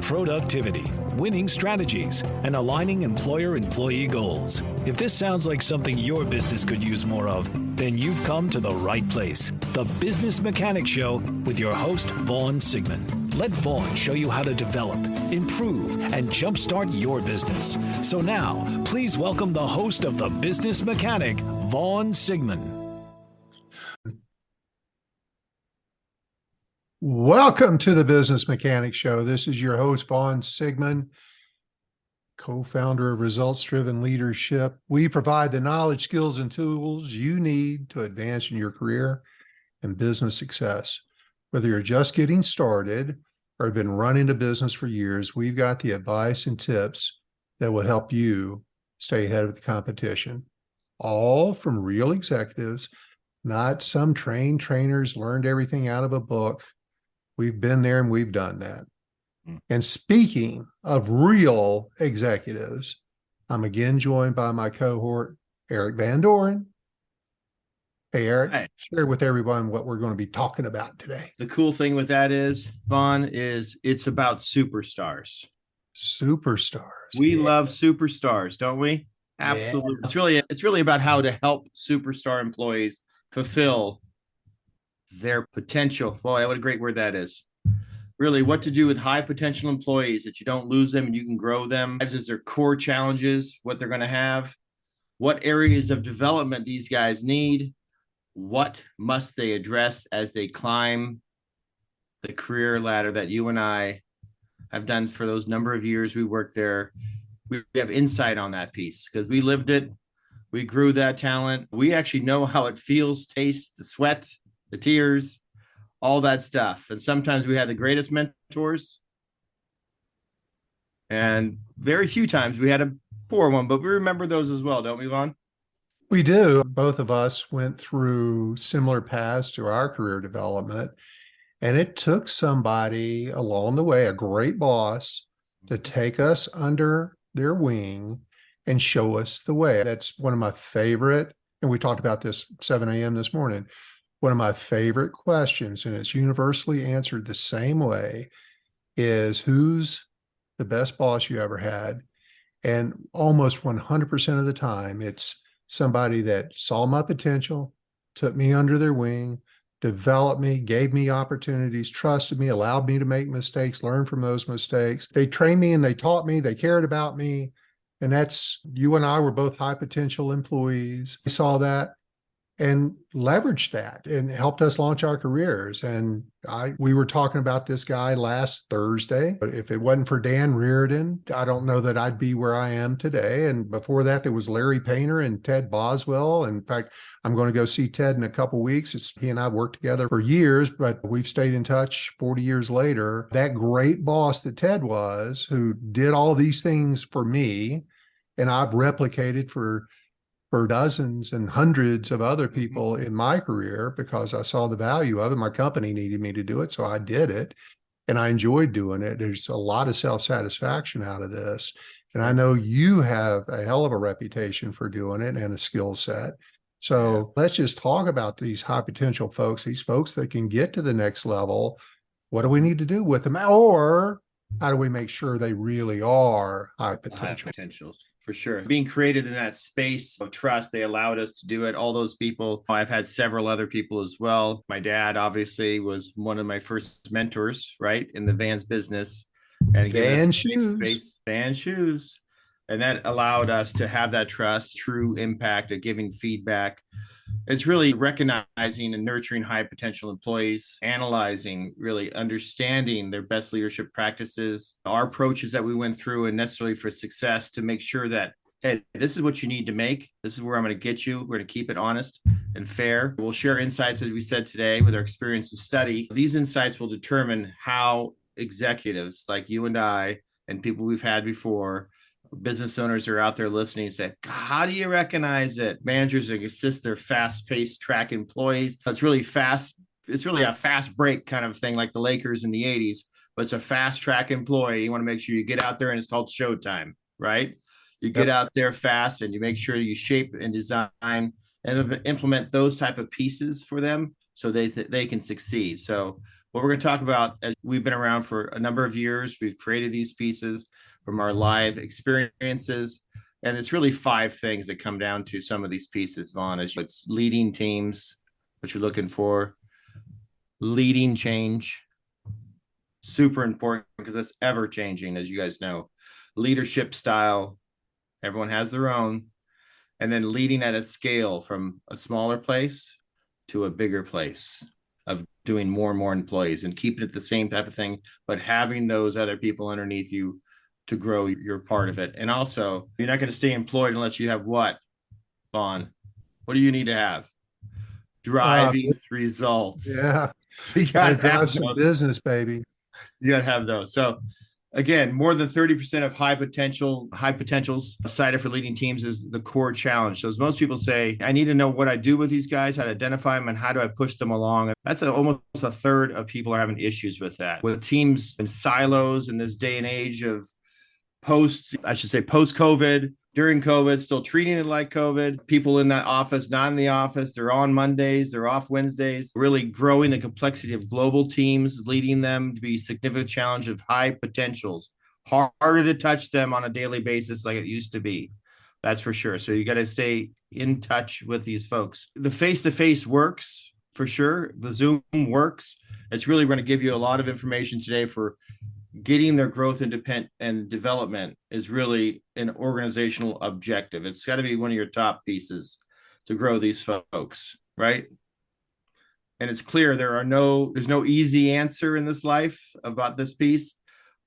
productivity, winning strategies, and aligning employer-employee goals. If this sounds like something your business could use more of, then you've come to the right place. The Business Mechanic Show with your host, Vaughn Sigmund. Let Vaughn show you how to develop, improve, and jumpstart your business. So now, please welcome the host of The Business Mechanic, Vaughn Sigmund. Welcome to the Business Mechanic Show. This is your host, Vaughn Sigmund, co-founder of Results Driven Leadership. We provide the knowledge, skills, and tools you need to advance in your career and business success. Whether you're just getting started or have been running a business for years, we've got the advice and tips that will help you stay ahead of the competition. All from real executives, not some trainers learned everything out of a book. We've been there and we've done that. And speaking of real executives, I'm again joined by my cohort, Eric Van Doren. Hey, Eric, Hi. Share with everyone what we're going to be talking about today. The cool thing with that is, Vaughn, is it's about superstars. Superstars. We love superstars, don't we? Absolutely. Yeah. It's really about how to help superstar employees fulfill their potential. Boy, what a great word that is. Really, what to do with high potential employees that you don't lose them and you can grow them. Is their core challenges, what they're going to have, what areas of development these guys need, what must they address as they climb the career ladder that you and I have done for those number of years we worked there. We have insight on that piece because we lived it. We grew that talent. We actually know how it feels, tastes, the sweat, the tears, all that stuff. And sometimes we had the greatest mentors. And very few times we had a poor one, but we remember those as well, don't we, Vaughn? We do. Both of us went through similar paths to our career development. And it took somebody along the way, a great boss, to take us under their wing and show us the way. That's one of my favorite, and we talked about this 7 a.m. this morning, one of my favorite questions, and it's universally answered the same way, is who's the best boss you ever had? And almost 100% of the time, it's somebody that saw my potential, took me under their wing, developed me, gave me opportunities, trusted me, allowed me to make mistakes, learn from those mistakes. They trained me and they taught me, they cared about me. And that's, you and I were both high potential employees. We saw that and leveraged that and helped us launch our careers. And we were talking about this guy last Thursday. If it wasn't for Dan Reardon, I don't know that I'd be where I am today. And before that, there was Larry Painter and Ted Boswell. In fact, I'm going to go see Ted in a couple of weeks. He and I worked together for years, but we've stayed in touch 40 years later. That great boss that Ted was, who did all these things for me, and I've replicated for dozens and hundreds of other people in my career because I saw the value of it. My company needed me to do it, so I did it, and I enjoyed doing it. There's a lot of self-satisfaction out of this, and I know you have a hell of a reputation for doing it and a skill set. So let's just talk about these high potential folks, these folks that can get to the next level. What do we need to do with them? Or how do we make sure they really are high potential? High potentials, for sure. Being created in that space of trust, they allowed us to do it. All those people, I've had several other people as well. My dad, obviously, was one of my first mentors, right, in the Vans business. And Van shoes. Van shoes. And that allowed us to have that trust, true impact of giving feedback. It's really recognizing and nurturing high potential employees, analyzing, really understanding their best leadership practices, our approaches that we went through, and necessarily for success to make sure that, hey, this is what you need to make. This is where I'm going to get you. We're going to keep it honest and fair. We'll share insights, as we said today, with our experience and study. These insights will determine how executives like you and I and people we've had before, business owners are out there listening and say, how do you recognize it? Managers are assist their fast-paced track employees. It's really fast. It's really a fast break kind of thing like the Lakers in the 80s, but it's a fast track employee. You want to make sure you get out there and it's called showtime, right? You get out there fast and you make sure you shape and design and implement those type of pieces for them so they can succeed. So What we're going to talk about, as we've been around for a number of years, we've created these pieces from our live experiences. And it's really 5 things that come down to some of these pieces, Vaughn. It's leading teams, what you're looking for, leading change, super important because that's ever changing, as you guys know. Leadership style, everyone has their own. And then leading at a scale from a smaller place to a bigger place of doing more and more employees and keeping it the same type of thing, but having those other people underneath you to grow your part of it. And also, you're not going to stay employed unless you have what, Vaughn? What do you need to have? Driving results. Yeah. You Gotta got to drive have some those. business, baby. You got to have those. So again, more than 30% of high potentials cited for leading teams is the core challenge. So as most people say, I need to know what I do with these guys, how to identify them, and how do I push them along. That's almost a third of people are having issues with that. With teams in silos in this day and age of post COVID, during COVID, still treating it like COVID. People in that office, not in the office, they're on Mondays, they're off Wednesdays, really growing the complexity of global teams, leading them to be significant challenge of high potentials, harder to touch them on a daily basis like it used to be. That's for sure. So you got to stay in touch with these folks. The face-to-face works for sure. The Zoom works. It's really going to give you a lot of information today for getting their growth and development is really an organizational objective. It's got to be one of your top pieces to grow these folks, right? And it's clear there's no easy answer in this life about this piece,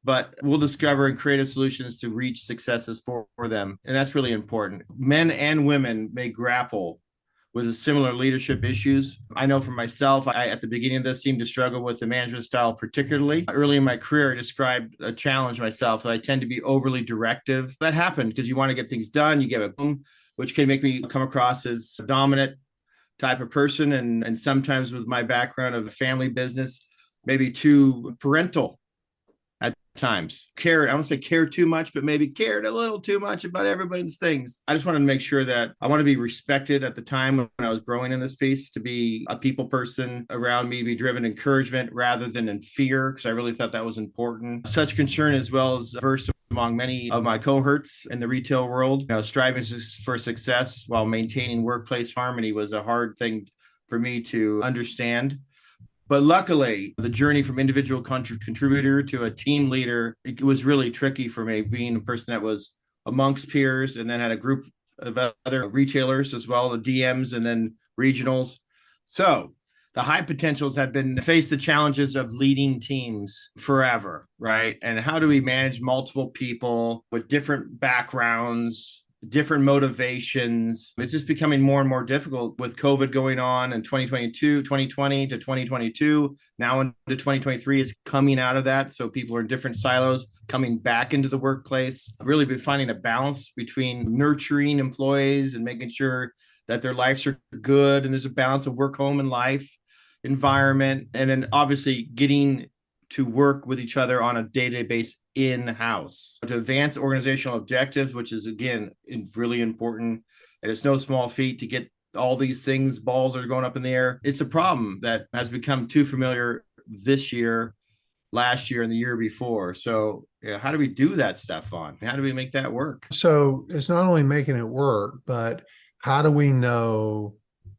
but we'll discover and create solutions to reach successes for them. And that's really important. Men and women may grapple with similar leadership issues. I know for myself, I at the beginning of this seemed to struggle with the management style, particularly early in my career. I described a challenge myself that I tend to be overly directive. That happened because you want to get things done. You give a boom, which can make me come across as a dominant type of person. And sometimes with my background of a family business, maybe too parental at times. I don't say care too much, but maybe cared a little too much about everybody's things. I just wanted to make sure that I want to be respected at the time when I was growing in this piece, to be a people person around me, to be driven encouragement rather than in fear, because I really thought that was important. Such concern as well as versed among many of my cohorts in the retail world. Striving for success while maintaining workplace harmony was a hard thing for me to understand. But luckily, the journey from individual contributor to a team leader, it was really tricky for me, being a person that was amongst peers and then had a group of other retailers as well, the DMs and then regionals. So the high potentials have been faced the challenges of leading teams forever, right? And how do we manage multiple people with different backgrounds, different motivations? It's just becoming more and more difficult with COVID going on in 2020 to 2022. Now into 2023 is coming out of that. So people are in different silos coming back into the workplace, really be finding a balance between nurturing employees and making sure that their lives are good. And there's a balance of work, home, and life environment. And then obviously getting to work with each other on a day-to-day basis in-house to advance organizational objectives, which is, again, really important. And it's no small feat to get all these things, balls are going up in the air. It's a problem that has become too familiar this year, last year, and the year before. So how do we do that stuff on? How do we make that work? So it's not only making it work, but how do we know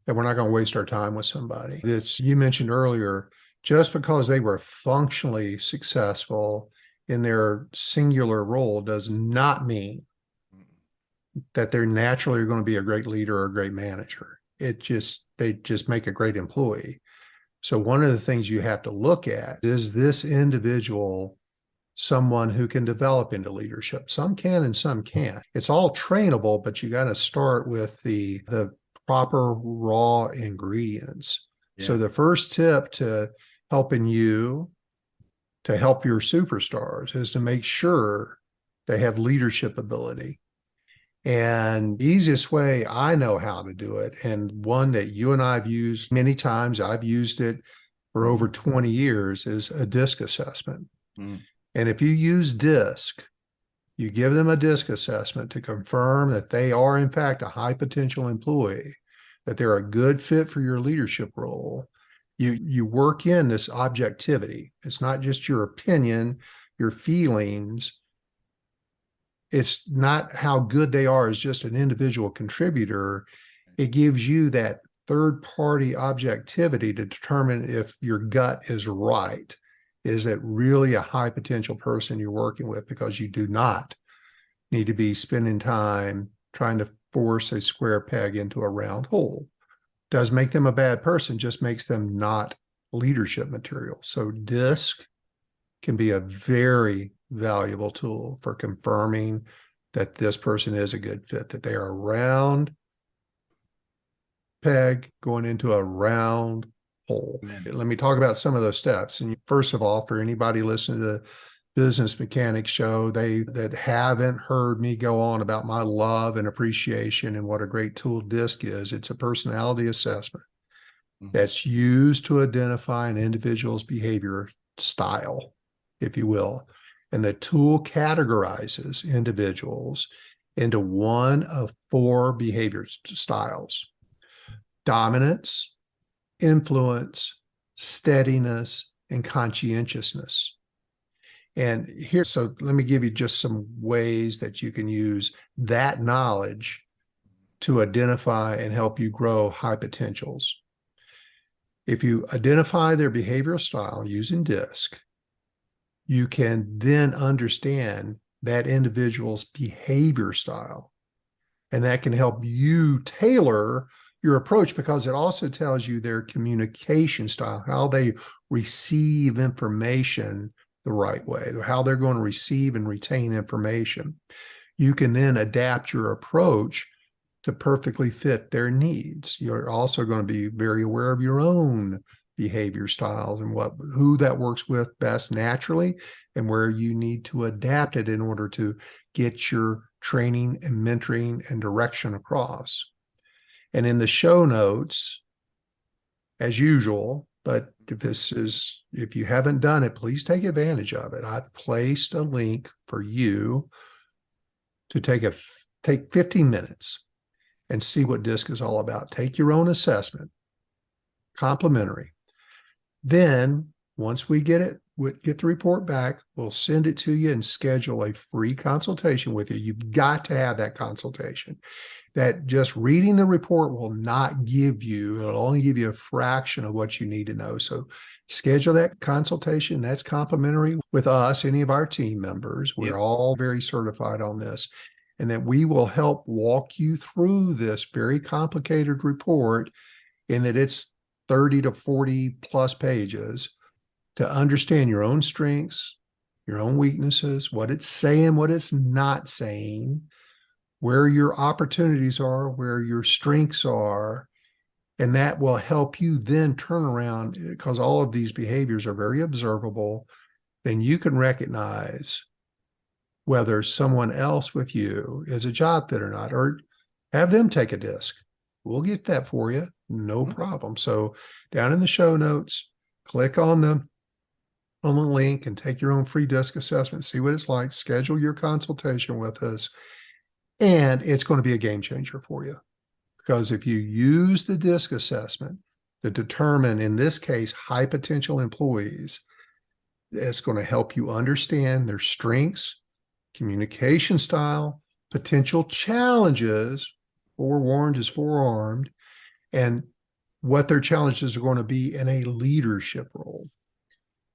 that we're not going to waste our time with somebody? You mentioned earlier, just because they were functionally successful in their singular role does not mean that they're naturally going to be a great leader or a great manager. They just make a great employee. So one of the things you have to look at is this individual someone who can develop into leadership. Some can and some can't. It's all trainable, but you got to start with the proper raw ingredients. Yeah. So the first tip to helping you to help your superstars is to make sure they have leadership ability. And the easiest way I know how to do it, and one that you and I have used many times, I've used it for over 20 years, is a DISC assessment. And if you use DISC, you give them a DISC assessment to confirm that they are, in fact, a high potential employee, that they're a good fit for your leadership role. You work in this objectivity. It's not just your opinion, your feelings. It's not how good they are as just an individual contributor. It gives you that third party objectivity to determine if your gut is right. Is it really a high potential person you're working with? Because you do not need to be spending time trying to force a square peg into a round hole. Does make them a bad person, just makes them not leadership material. So DISC can be a very valuable tool for confirming that this person is a good fit, that they are a round peg going into a round hole. Amen. Let me talk about some of those steps. And first of all, for anybody listening to the Business Mechanics show, that haven't heard me go on about my love and appreciation and what a great tool DISC is, it's a personality assessment that's used to identify an individual's behavior style, if you will. And the tool categorizes individuals into one of 4 behavior styles: dominance, influence, steadiness, and conscientiousness. And here, so let me give you just some ways that you can use that knowledge to identify and help you grow high potentials. If you identify their behavioral style using DISC, you can then understand that individual's behavior style. And that can help you tailor your approach, because it also tells you their communication style, how they receive information the right way, how they're going to receive and retain information. You can then adapt your approach to perfectly fit their needs. You're also going to be very aware of your own behavior styles and who that works with best naturally, and where you need to adapt it in order to get your training and mentoring and direction across. And in the show notes, as usual, but if you haven't done it, please take advantage of it. I've placed a link for you to take 15 minutes and see what DISC is all about. Take your own assessment, complimentary. Then once we get the report back, we'll send it to you and schedule a free consultation with you. You've got to have that consultation. That just reading the report will not give you, it'll only give you a fraction of what you need to know. So schedule that consultation. That's complimentary with us, any of our team members. We're all very certified on this. And that we will help walk you through this very complicated report, in that it's 30 to 40 plus pages, to understand your own strengths, your own weaknesses, what it's saying, what it's not saying, where your opportunities are, where your strengths are. And that will help you then turn around, because all of these behaviors are very observable. Then you can recognize whether someone else with you is a job fit or not, or have them take a DISC. We'll get that for you, no problem. So down in the show notes, click on the link and take your own free DISC assessment, see what it's like, schedule your consultation with us. And it's going to be a game changer for you, because if you use the DISC assessment to determine, in this case, high potential employees, it's going to help you understand their strengths, communication style, potential challenges. Forewarned is forearmed, and what their challenges are going to be in a leadership role.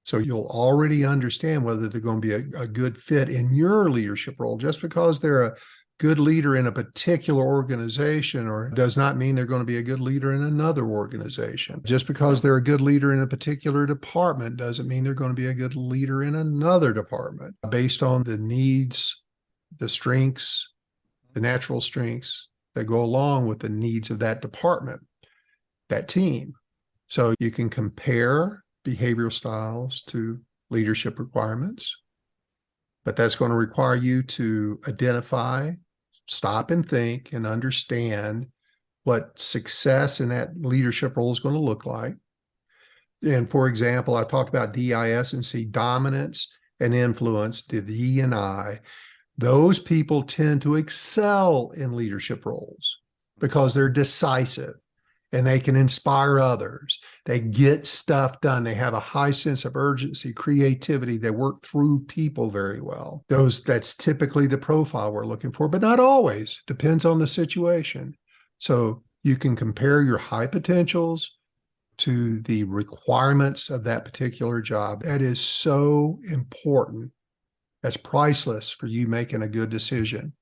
So you'll already understand whether they're going to be a good fit in your leadership role. Just because they're a good leader in a particular organization, or does not mean they're going to be a good leader in another organization. Just because they're a good leader in a particular department doesn't mean they're going to be a good leader in another department, based on the needs, the strengths, the natural strengths that go along with the needs of that department, that team. So you can compare behavioral styles to leadership requirements, but that's going to require you to identify, stop and think, and understand what success in that leadership role is going to look like. And for example, I talked about DIS and C, dominance and influence, the D and I. Those people tend to excel in leadership roles because they're decisive and they can inspire others. They get stuff done. They have a high sense of urgency, creativity. They work through people very well. That's typically the profile we're looking for, but not always. Depends on the situation. So you can compare your high potentials to the requirements of that particular job. That is so important. That's priceless for you making a good decision.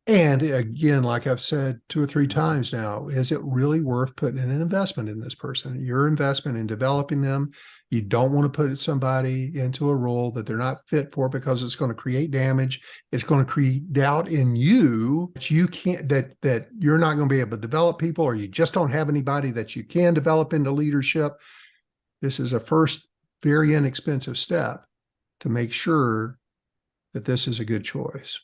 And again, like I've said 2 or 3 times now, is it really worth putting an investment in this person? Your investment in developing them. You don't want to put somebody into a role that they're not fit for because it's going to create damage. It's going to create doubt in you that you can't, that you're not going to be able to develop people, or you just don't have anybody that you can develop into leadership. This is a first very inexpensive step to make sure that this is a good choice.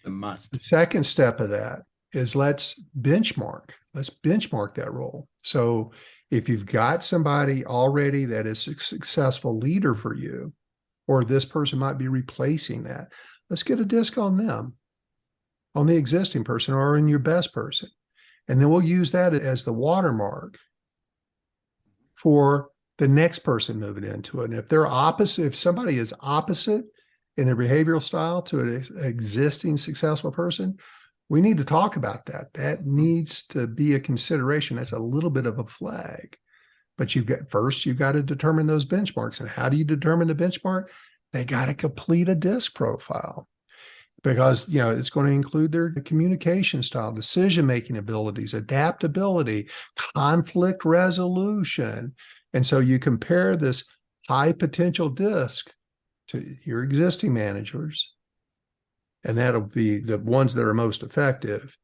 A must. The second step of that is let's benchmark that role. So if you've got somebody already that is a successful leader for you, or this person might be replacing that, let's get a disc on them, on the existing person or in your best person. And then we'll use that as the watermark for the next person moving into it. And if they're opposite, if somebody is opposite in their behavioral style to an existing successful person, we need to talk about that. That needs to be a consideration. That's a little bit of a flag. But you've got to determine those benchmarks. And how do you determine the benchmark? They got to complete a DISC profile, because it's going to include their communication style, decision-making abilities, adaptability, conflict resolution. And so you compare this high potential DISC to your existing managers, and that'll be the ones that are most effective.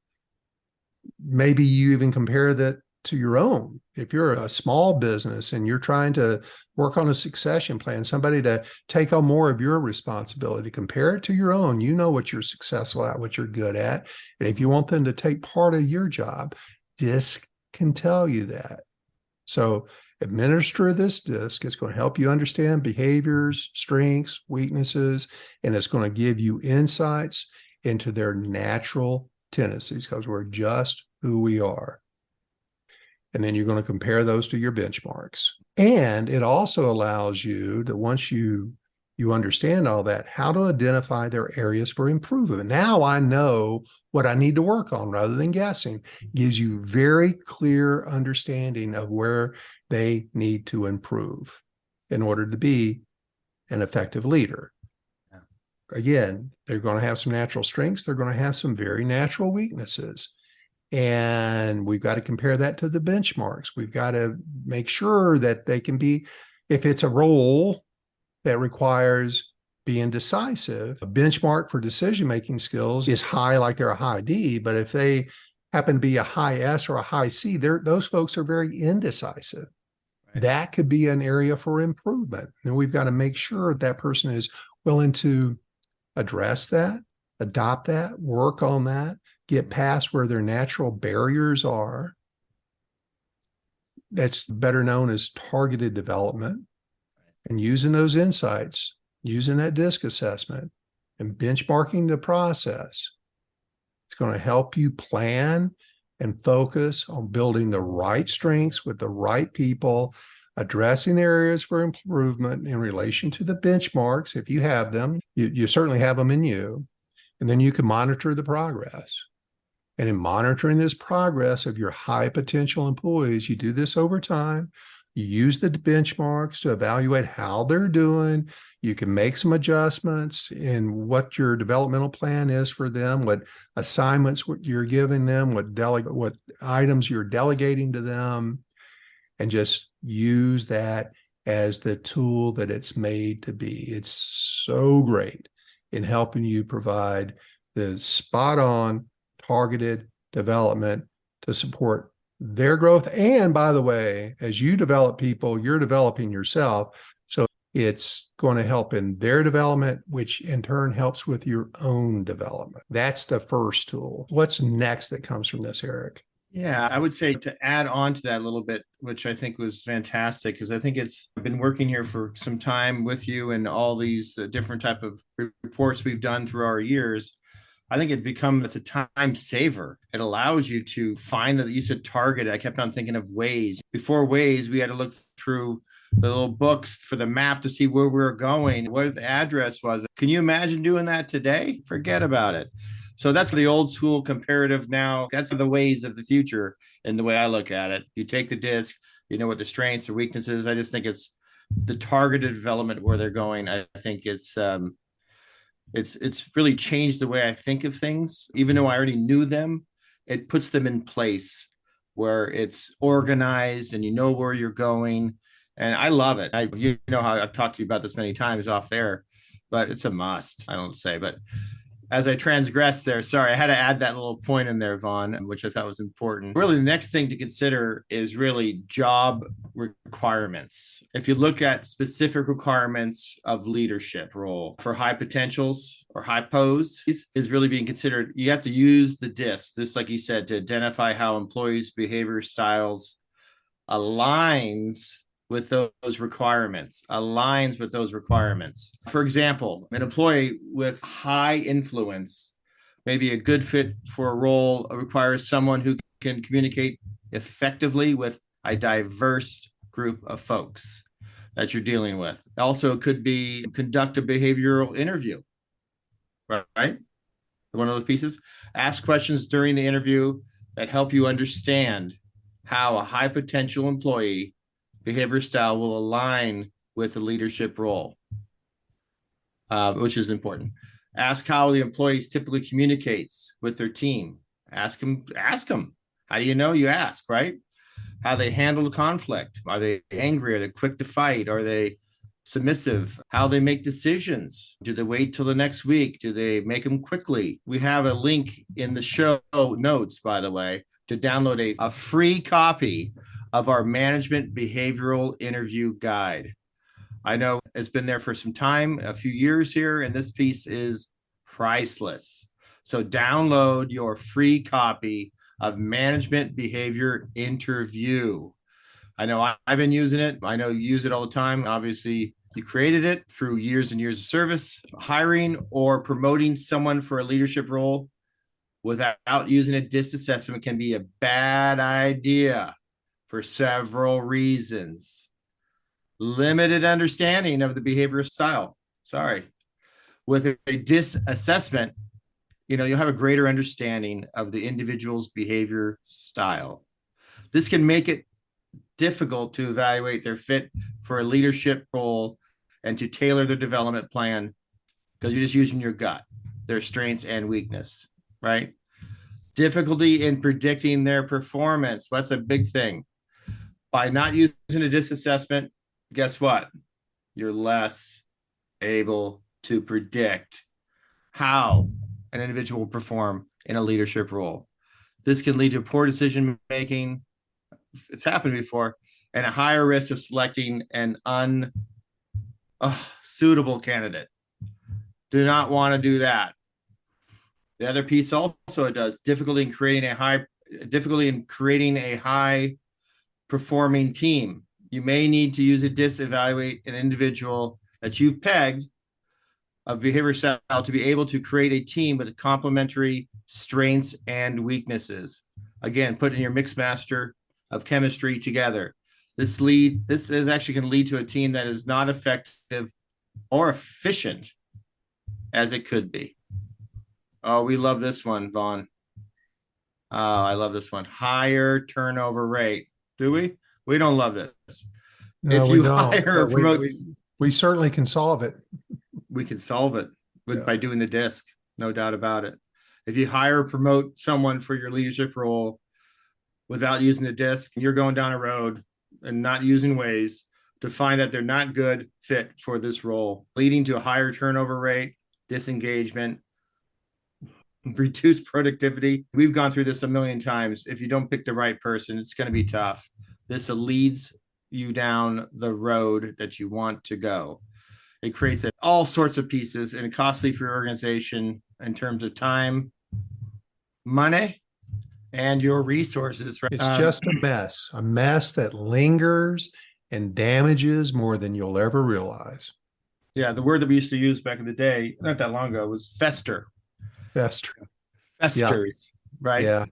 Maybe you even compare that to your own. If you're a small business and you're trying to work on a succession plan, somebody to take on more of your responsibility, compare it to your own. You know what you're successful at, what you're good at. And if you want them to take part of your job, DISC can tell you that. So administer this DISC. It's going to help you understand behaviors, strengths, weaknesses, and it's going to give you insights into their natural tendencies, because we're just who we are. And then you're going to compare those to your benchmarks. And it also allows you to, once you understand all that, how to identify their areas for improvement. Now I know what I need to work on rather than guessing. Gives you very clear understanding of where they need to improve in order to be an effective leader. Yeah. Again, they're going to have some natural strengths. They're going to have some very natural weaknesses. And we've got to compare that to the benchmarks. We've got to make sure that they can be, if it's a role that requires being decisive, a benchmark for decision-making skills is high, like they're a high D, but if they happen to be a high S or a high C, those folks are very indecisive. Right. That could be an area for improvement. And we've got to make sure that person is willing to address that, adopt that, work on that, get past where their natural barriers are. That's better known as targeted development. And using those insights, using that DISC assessment and benchmarking the process, it's going to help you plan and focus on building the right strengths with the right people, addressing the areas for improvement in relation to the benchmarks. If you have them, you certainly have them in you, and then you can monitor the progress. And in monitoring this progress of your high potential employees, you do this over time. You use the benchmarks to evaluate how they're doing. You can make some adjustments in what your developmental plan is for them, what assignments you're giving them, what items you're delegating to them, and just use that as the tool that it's made to be. It's so great in helping you provide the spot-on targeted development to support their growth. And by the way, as you develop people, you're developing yourself. So it's going to help in their development, which in turn helps with your own development. That's the first tool. What's next that comes from this, Eric? Yeah, I would say to add on to that a little bit, which I think was fantastic, because I think I've been working here for some time with you and all these different type of reports we've done through our years. I think it's a time saver. It allows you to find that you said target. I kept on thinking of Waze. Before Waze, we had to look through the little books for the map to see where we were going, what the address was. Can you imagine doing that today? Forget about it. So that's the old school comparative now. That's the ways of the future. And the way I look at it, you take the disc, you know what the strengths or weaknesses. I just think it's the targeted development where they're going. I think it's really changed the way I think of things. Even though I already knew them, it puts them in place where it's organized and you know where you're going. And I love it. You know how I've talked to you about this many times off air, but it's a must. I don't say, but as I transgressed there, sorry, I had to add that little point in there, Vaughn, which I thought was important. Really, the next thing to consider is really job requirements. If you look at specific requirements of leadership role for high potentials or high pose is really being considered. You have to use the DISC, just like you said, to identify how employees' behavior styles aligns with those requirements. For example, an employee with high influence, maybe a good fit for a role, requires someone who can communicate effectively with a diverse group of folks that you're dealing with. Also, it could be conduct a behavioral interview, right? One of those pieces. Ask questions during the interview that help you understand how a high potential employee behavior style will align with the leadership role, which is important. Ask how the employees typically communicates with their team. Ask them. How do you know? You ask, right? How they handle conflict. Are they angry? Are they quick to fight? Are they submissive? How they make decisions. Do they wait till the next week? Do they make them quickly? We have a link in the show notes, by the way, to download a free copy of our management behavioral interview guide. I know it's been there for some time, a few years here, and this piece is priceless. So download your free copy of management behavior interview. I know I've been using it. I know you use it all the time. Obviously, you created it through years and years of service. Hiring or promoting someone for a leadership role without using a DISC assessment can be a bad idea for several reasons. Limited understanding of the behavioral style. With a DISC assessment, you'll have a greater understanding of the individual's behavior style. This can make it difficult to evaluate their fit for a leadership role and to tailor their development plan because you're just using your gut, their strengths and weakness, right? Difficulty in predicting their performance. That's a big thing. By not using a DISC assessment, guess what? You're less able to predict how an individual will perform in a leadership role. This can lead to poor decision making. It's happened before, and a higher risk of selecting an unsuitable candidate. Do not want to do that. The other piece also it does difficulty in creating a high performing team. You may need to use a DISC to evaluate an individual that you've pegged of behavior style to be able to create a team with complementary strengths and weaknesses. Again, put in your mix master of chemistry together. This is actually going to lead to a team that is not effective or efficient as it could be. Oh, we love this one, Vaughn. Oh, I love this one. Higher turnover rate. Do we? We don't love this. No, if you hire or promote, we certainly can solve it. We can solve it by doing the DISC, no doubt about it. If you hire or promote someone for your leadership role without using the DISC, you're going down a road and not using Waze to find that they're not good fit for this role, leading to a higher turnover rate, disengagement, reduced productivity. We've gone through this a million times. If you don't pick the right person, it's going to be tough. This leads you down the road that you want to go. It creates all sorts of pieces and costly for your organization in terms of time, money, and your resources. It's just a mess that lingers and damages more than you'll ever realize. Yeah, the word that we used to use back in the day, not that long ago, was fester. Fester. Yeah. Festers, right? Yeah.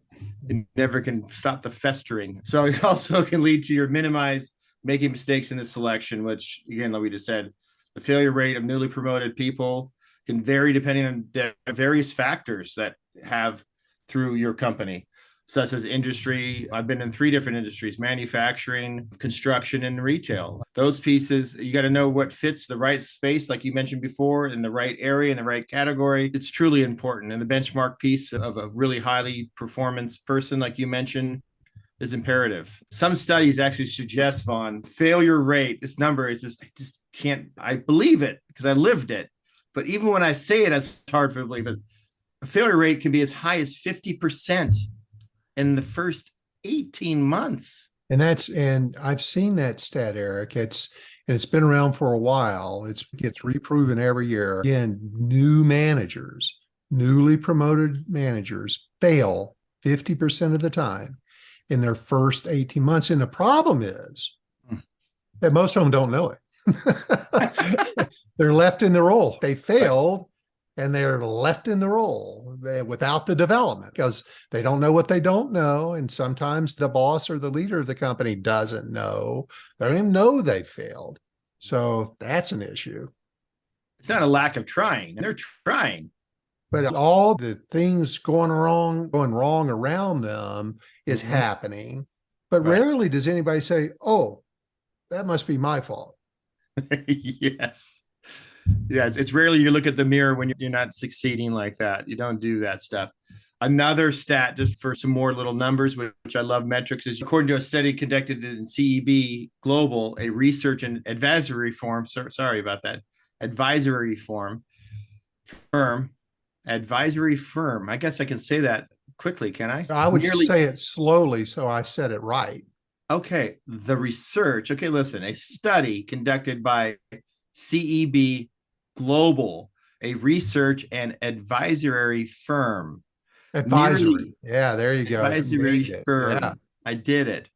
It never can stop the festering. So it also can lead to your minimize making mistakes in the selection, which again, like we just said, the failure rate of newly promoted people can vary depending on the various factors that have through your company, such as industry. I've been in 3 different industries: manufacturing, construction, and retail. Those pieces, you got to know what fits the right space, like you mentioned before, in the right area, in the right category. It's truly important. And the benchmark piece of a really highly performance person, like you mentioned, is imperative. Some studies actually suggest, Vaughn, failure rate, this number is just, I just can't, I believe it because I lived it. But even when I say it, it's hard for me to believe it. A failure rate can be as high as 50% in the first 18 months. And I've seen that stat, Eric. It's been around for a while. It gets reproven every year. Again, newly promoted managers fail 50% of the time in their first 18 months. And the problem is that most of them don't know it. They're left in the role. They failed and they're left in the role without the development because they don't know what they don't know. And sometimes the boss or the leader of the company doesn't know. They don't even know they failed. So that's an issue. It's not a lack of trying. They're trying. But all the things going wrong around them is happening. But rarely does anybody say, oh, that must be my fault. Yes. Yeah, it's rarely you look at the mirror when you're not succeeding like that. You don't do that stuff. Another stat, just for some more little numbers, which I love metrics, is according to a study conducted in CEB Global, a research and advisory firm, sorry about that, advisory firm. I guess I can say that quickly, can I? I would say it slowly, so I said it right. Okay, the research. Okay, listen, a study conducted by CEB Global, a research and advisory firm. Advisory. Yeah, there you go. Advisory firm. Yeah. I did it.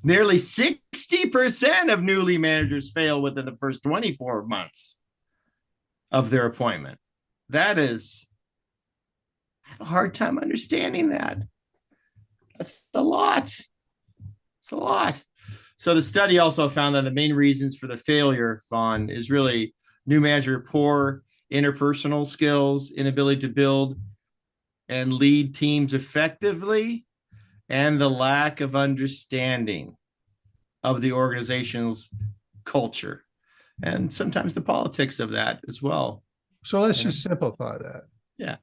Nearly 60% of newly managers fail within the first 24 months of their appointment. That is, I have a hard time understanding that. That's a lot. It's a lot. So the study also found that the main reasons for the failure, Vaughn, is really new manager poor interpersonal skills, inability to build and lead teams effectively, and the lack of understanding of the organization's culture and sometimes the politics of that as well. So let's just simplify that. Yeah.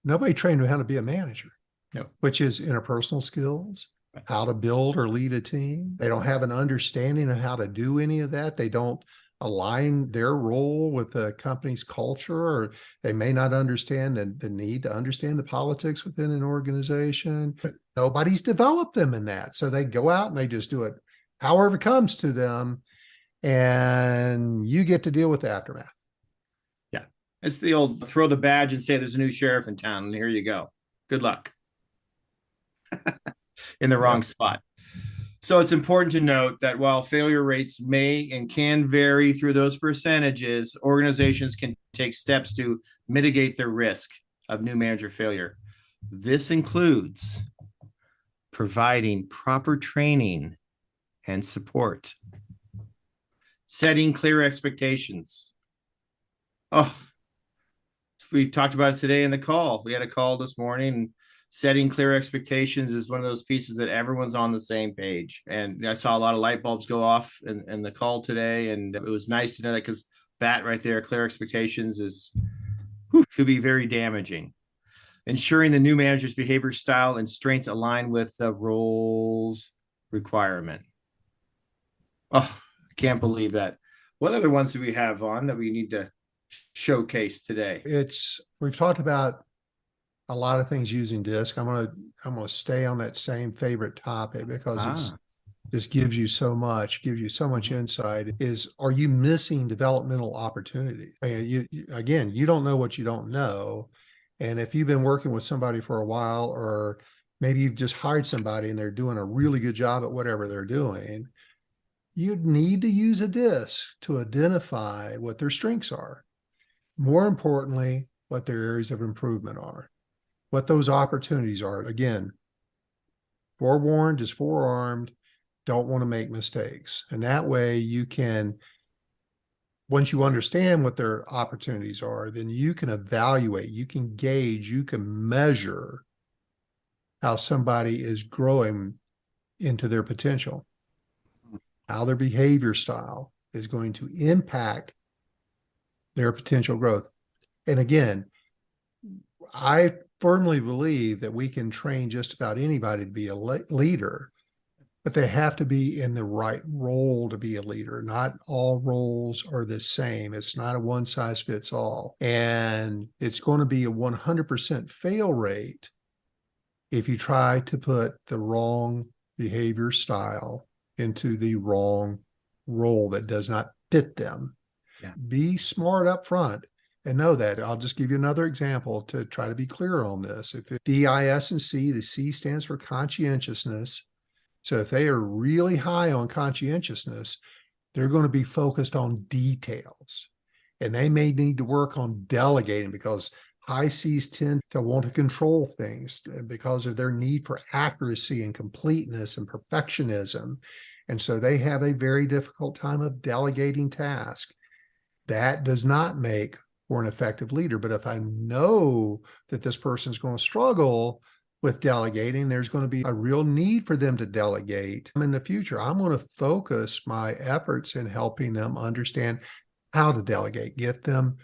Nobody trained them how to be a manager, no. Which is interpersonal skills, how to build or lead a team. They don't have an understanding of how to do any of that. They don't align their role with the company's culture, or they may not understand the need to understand the politics within an organization. But nobody's developed them in that. So they go out and they just do it however it comes to them. And you get to deal with the aftermath. Yeah. It's the old throw the badge and say there's a new sheriff in town, and here you go. Good luck. In the wrong spot. So it's important to note that while failure rates may and can vary through those percentages, organizations can take steps to mitigate the risk of new manager failure. This includes providing proper training and support, setting clear expectations. Oh, we talked about it today in the call. We had a call this morning. Setting clear expectations is one of those pieces that everyone's on the same page. And I saw a lot of light bulbs go off in the call today. And it was nice to know that, because that right there, clear expectations could be very damaging. Ensuring the new manager's behavior style and strengths align with the role's requirement. Oh, I can't believe that. What other ones do we have on that we need to showcase today? We've talked about a lot of things using DISC. I'm gonna stay on that same favorite topic because it just gives you so much insight. Are you missing developmental opportunity? I mean, you don't know what you don't know. And if you've been working with somebody for a while, or maybe you've just hired somebody and they're doing a really good job at whatever they're doing, you need to use a DISC to identify what their strengths are. More importantly, what their areas of improvement are. what those opportunities are. Again, forewarned is forearmed. Don't want to make mistakes. And that way you can, once you understand what their opportunities are, then you can evaluate, you can gauge, you can measure how somebody is growing into their potential, how their behavior style is going to impact their potential growth. And again, I firmly believe that we can train just about anybody to be a leader, but they have to be in the right role to be a leader. Not all roles are the same. It's not a one size fits all. And it's going to be a 100% fail rate if you try to put the wrong behavior style into the wrong role that does not fit them. Yeah. Be smart up front and know that. I'll just give you another example to try to be clear on this. If it's DIS&C, the C stands for conscientiousness. So if they are really high on conscientiousness, they're going to be focused on details. And they may need to work on delegating, because high C's tend to want to control things because of their need for accuracy and completeness and perfectionism. And so they have a very difficult time of delegating tasks. That does not make for an effective leader. But if I know that this person is going to struggle with delegating, there's going to be a real need for them to delegate in the future. I'm going to focus my efforts in helping them understand how to delegate, get them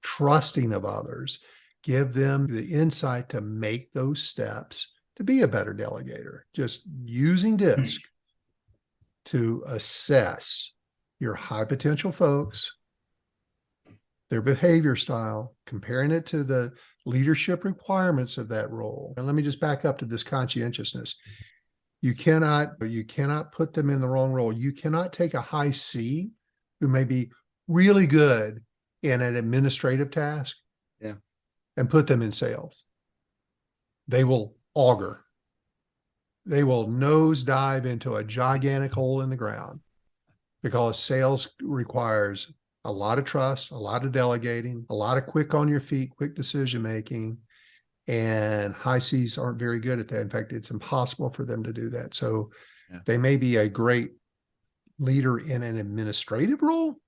trusting of others, give them the insight to make those steps to be a better delegator. Just using DISC to assess your high potential folks, their behavior style, comparing it to the leadership requirements of that role. And let me just back up to this conscientiousness. You cannot put them in the wrong role. You cannot take a high C who may be really good in an administrative task, yeah, and put them in sales. They will auger. They will nosedive into a gigantic hole in the ground, because sales requires a lot of trust, a lot of delegating, a lot of quick on your feet, quick decision making. And high C's aren't very good at that. In fact, it's impossible for them to do that. So they may be a great leader in an administrative role.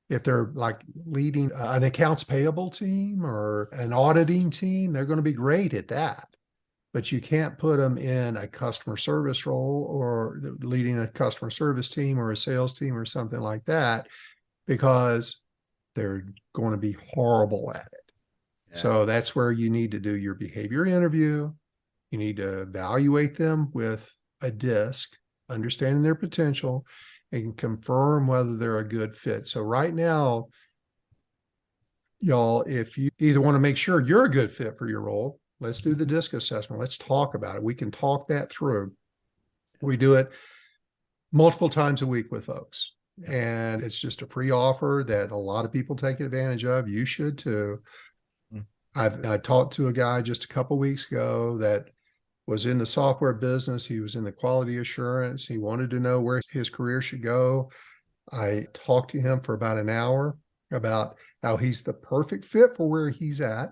If they're like leading an accounts payable team or an auditing team, they're going to be great at that. But you can't put them in a customer service role or leading a customer service team or a sales team or something like that, because they're going to be horrible at it. Yeah. So that's where you need to do your behavior interview. You need to evaluate them with a DISC, understanding their potential, and confirm whether they're a good fit. So right now, y'all, if you either want to make sure you're a good fit for your role, let's do the DISC assessment. Let's talk about it. We can talk that through. We do it multiple times a week with folks. And it's just a free offer that a lot of people take advantage of. You should too. I talked to a guy just a couple of weeks ago that was in the software business. He was in the quality assurance. He wanted to know where his career should go. I talked to him for about an hour about how he's the perfect fit for where he's at.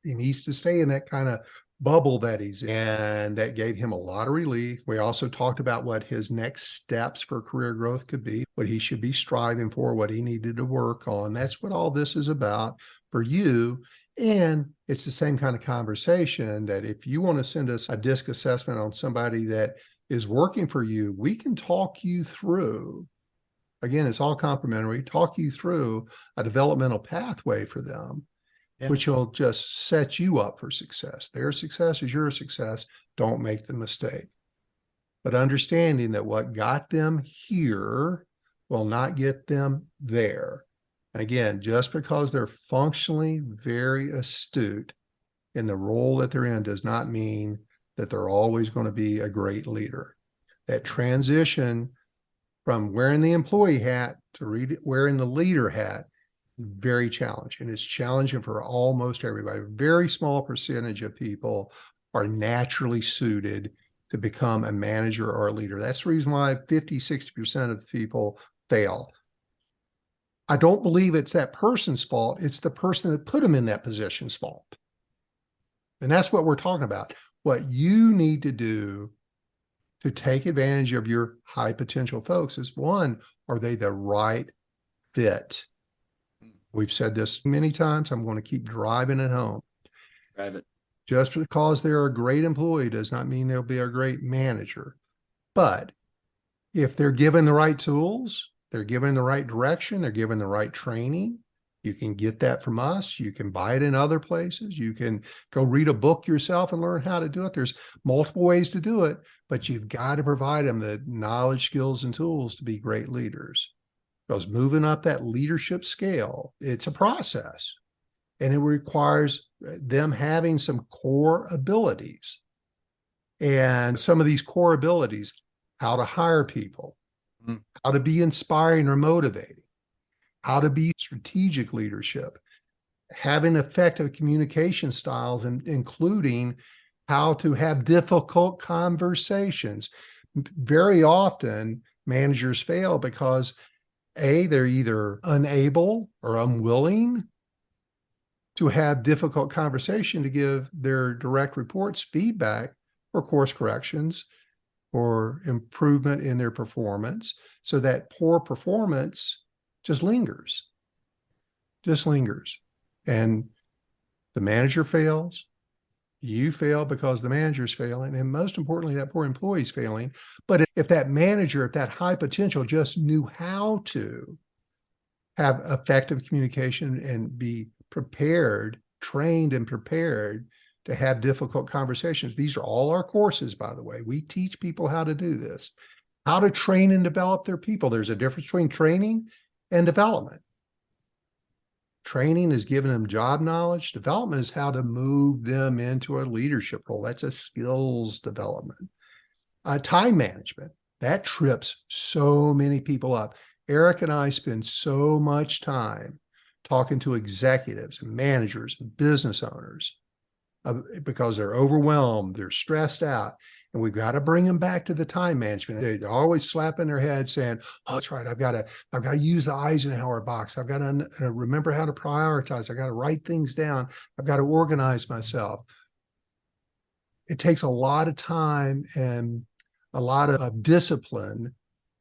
He needs to stay in that kind of bubble that he's in. And that gave him a lot of relief. We also talked about what his next steps for career growth could be, what he should be striving for, what he needed to work on. That's what all this is about for you. And it's the same kind of conversation that if you want to send us a DISC assessment on somebody that is working for you, we can talk you through. Again, it's all complimentary, talk you through a developmental pathway for them, which will just set you up for success. Their success is your success. Don't make the mistake. But understanding that what got them here will not get them there. And again, just because they're functionally very astute in the role that they're in does not mean that they're always going to be a great leader. That transition from wearing the employee hat to wearing the leader hat, very challenging. It's challenging for almost everybody. A very small percentage of people are naturally suited to become a manager or a leader. That's the reason why 50, 60% of the people fail. I don't believe it's that person's fault. It's the person that put them in that position's fault. And that's what we're talking about. What you need to do to take advantage of your high potential folks is, one, are they the right fit? We've said this many times. I'm going to keep driving it home. Drive it. Just because they're a great employee does not mean they'll be a great manager. But if they're given the right tools, they're given the right direction, they're given the right training, you can get that from us. You can buy it in other places. You can go read a book yourself and learn how to do it. There's multiple ways to do it, but you've got to provide them the knowledge, skills, and tools to be great leaders. Because moving up that leadership scale, it's a process, and it requires them having some core abilities. And some of these core abilities, how to hire people, how to be inspiring or motivating, how to be strategic leadership, having effective communication styles, and including how to have difficult conversations. Very often, managers fail because they're either unable or unwilling to have difficult conversation to give their direct reports feedback or course corrections or improvement in their performance, so that poor performance just lingers. And the manager fails, you fail because the manager's failing, and most importantly, that poor employee's failing. But if that manager, if that high potential just knew how to have effective communication and be prepared, trained and prepared to have difficult conversations. These are all our courses, by the way. We teach people how to do this, how to train and develop their people. There's a difference between training and development. Training is giving them job knowledge. Development is how to move them into a leadership role. That's a skills development. Time management, that trips so many people up. Eric and I spend so much time talking to executives and managers and business owners because they're overwhelmed, they're stressed out, and we've got to bring them back to the time management. They're always slapping their head saying, "Oh, that's right. I've got to use the Eisenhower box. I've got to remember how to prioritize. I've got to write things down. I've got to organize myself." It takes a lot of time and a lot of discipline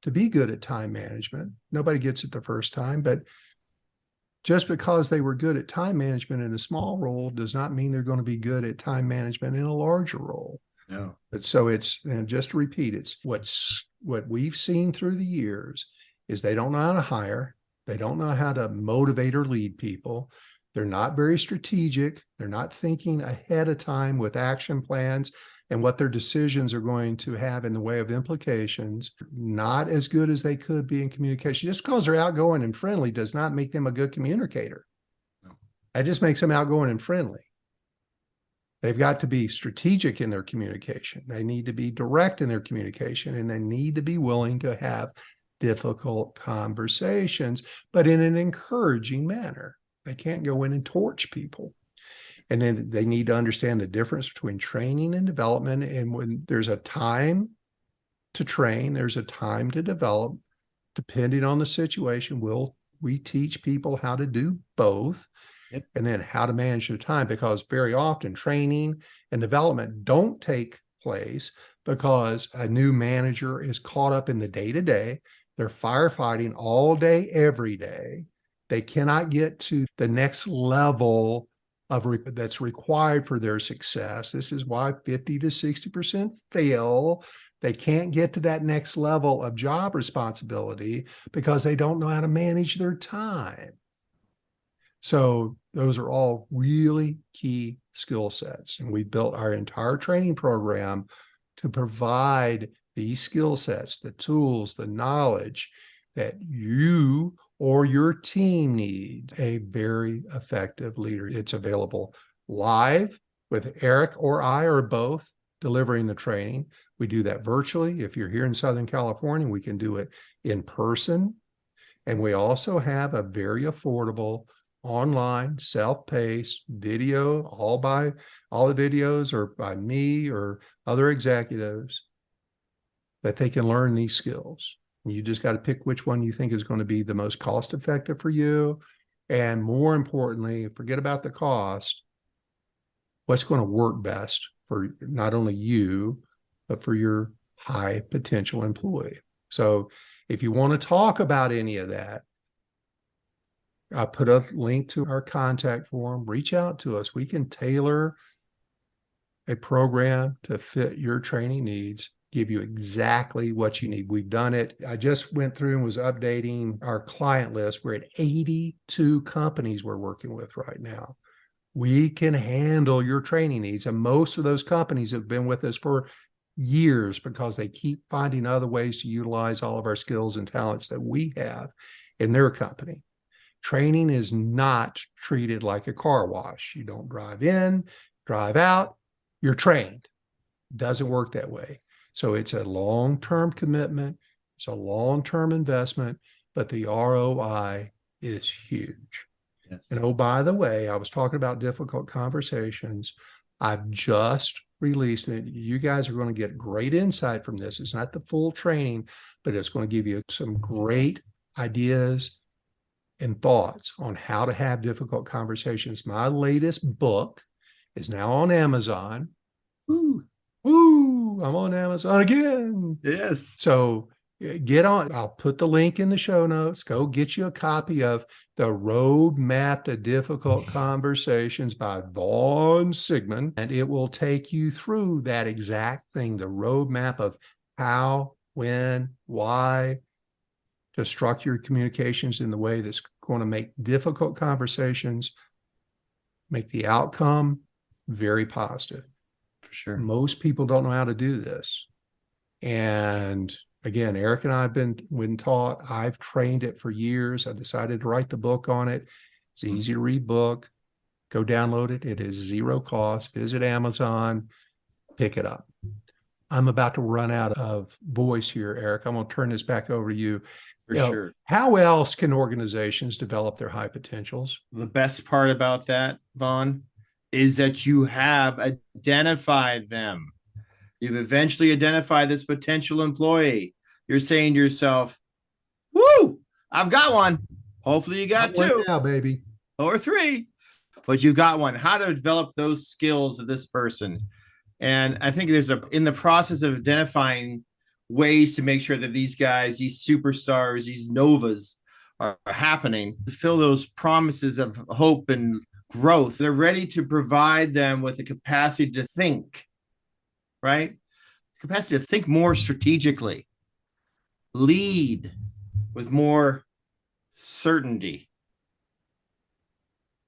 to be good at time management. Nobody gets it the first time, but just because they were good at time management in a small role does not mean they're going to be good at time management in a larger role. No. But so and just to repeat, it's what we've seen through the years is they don't know how to hire. They don't know how to motivate or lead people. They're not very strategic. They're not thinking ahead of time with action plans and what their decisions are going to have in the way of implications. Not as good as they could be in communication. Just because they're outgoing and friendly does not make them a good communicator. No. That just makes them outgoing and friendly. They've got to be strategic in their communication. They need to be direct in their communication, and they need to be willing to have difficult conversations, but in an encouraging manner. They can't go in and torch people. And then they need to understand the difference between training and development. And when there's a time to train, there's a time to develop. Depending on the situation, we teach people how to do both. Yep. And then how to manage their time, because very often training and development don't take place because a new manager is caught up in the day-to-day. They're firefighting all day, every day. They cannot get to the next level that's required for their success. This is why 50 to 60% fail. They can't get to that next level of job responsibility because they don't know how to manage their time. So those are all really key skill sets. And we built our entire training program to provide these skill sets, the tools, the knowledge that you or your team needs a very effective leader. It's available live with Eric or I or both delivering the training. We do that virtually. If you're here in Southern California, we can do it in person. And we also have a very affordable online, self-paced video, all the videos are by me or other executives that they can learn these skills. You just got to pick which one you think is going to be the most cost effective for you. And more importantly, forget about the cost. what's going to work best for not only you, but for your high potential employee. So if you want to talk about any of that, I put a link to our contact form. Reach out to us. We can tailor a program to fit your training needs, give you exactly what you need. We've done it. I just went through and was updating our client list. We're at 82 companies we're working with right now. We can handle your training needs. And most of those companies have been with us for years because they keep finding other ways to utilize all of our skills and talents that we have in their company. Training is not treated like a car wash. You don't drive in, drive out, you're trained. It doesn't work that way. So it's a long-term commitment. It's a long-term investment, but the ROI is huge. Yes. And oh, by the way, I was talking about difficult conversations. I've just released it. You guys are going to get great insight from this. It's not the full training, but it's going to give you some great ideas and thoughts on how to have difficult conversations. My latest book is now on Amazon. Woo, I'm on Amazon again. Yes. So get on. I'll put the link in the show notes. Go get you a copy of The Roadmap to Difficult Conversations by Von Sigmund, and it will take you through that exact thing, the roadmap of how, when, why, to structure your communications in the way that's going to make difficult conversations, make the outcome very positive. For sure. Most people don't know how to do this. And again, Eric and I have been taught. I've trained it for years. I decided to write the book on it. It's an easy to read book. Go download it. It is zero cost. Visit Amazon, pick it up. I'm about to run out of voice here, Eric. I'm going to turn this back over to you. For sure. How else can organizations develop their high potentials? The best part about that, Vaughn, is that you have identified them. You've eventually identified this potential employee. You're saying to yourself, woo, I've got one. Hopefully you got two. Now, baby. Or three. But you got one. How to develop those skills of this person. And I think in the process of identifying ways to make sure that these guys, these superstars, these novas are happening, to fill those promises of hope and growth. They're ready to provide them with the capacity to think, right? Capacity to think more strategically, lead with more certainty,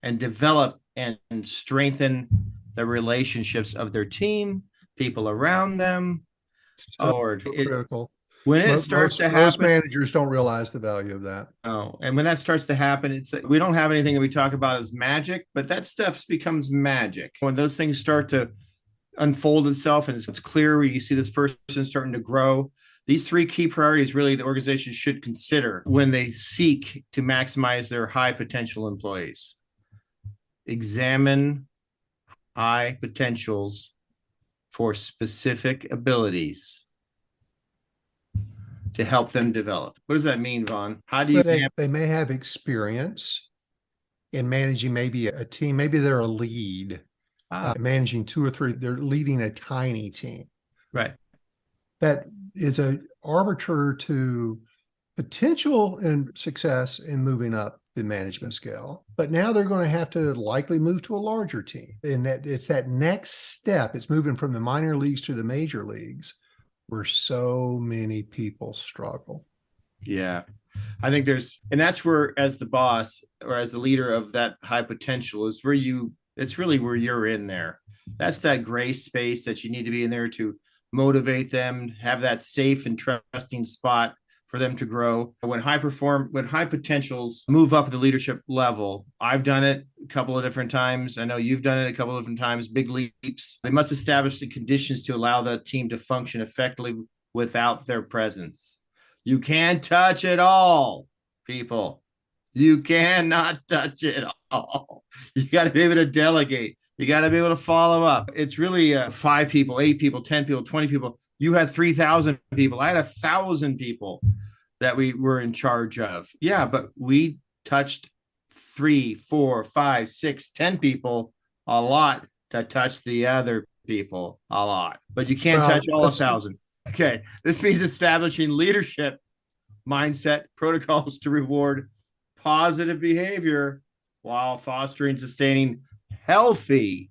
and develop and strengthen the relationships of their team, people around them. Critical. When it starts to happen, most managers don't realize the value of that. Oh, and when that starts to happen, we don't have anything that we talk about as magic, but that stuff becomes magic. When those things start to unfold itself and it's clear where you see this person starting to grow, these three key priorities really the organization should consider when they seek to maximize their high potential employees. Examine high potentials for specific abilities to help them develop. What does that mean, Vaughn? How do you they may have experience in managing maybe a team, maybe they're a lead, managing two or three, they're leading a tiny team. Right. That is a arbiter to potential and success in moving up the management scale. But now they're going to have to likely move to a larger team. And that it's that next step. It's moving from the minor leagues to the major leagues where so many people struggle. Yeah. I think and that's where, as the boss or as the leader of that high potential it's really where you're in there. That's that gray space that you need to be in there to motivate them, have that safe and trusting spot for them to grow. When high potentials move up the leadership level, I've done it a couple of different times. I know you've done it a couple of different times, big leaps. They must establish the conditions to allow the team to function effectively without their presence. You can't touch it all, people. You cannot touch it all. You got to be able to delegate. You got to be able to follow up. It's really 5 people, 8 people, 10 people, 20 people. You had 3,000 people. I had 1,000 people that we were in charge of. Yeah, but we touched 3, 4, 5, 6, 10 people a lot to touch the other people a lot, but you can't Well, touch all 1,000. Okay. This means establishing leadership mindset protocols to reward positive behavior while fostering sustaining healthy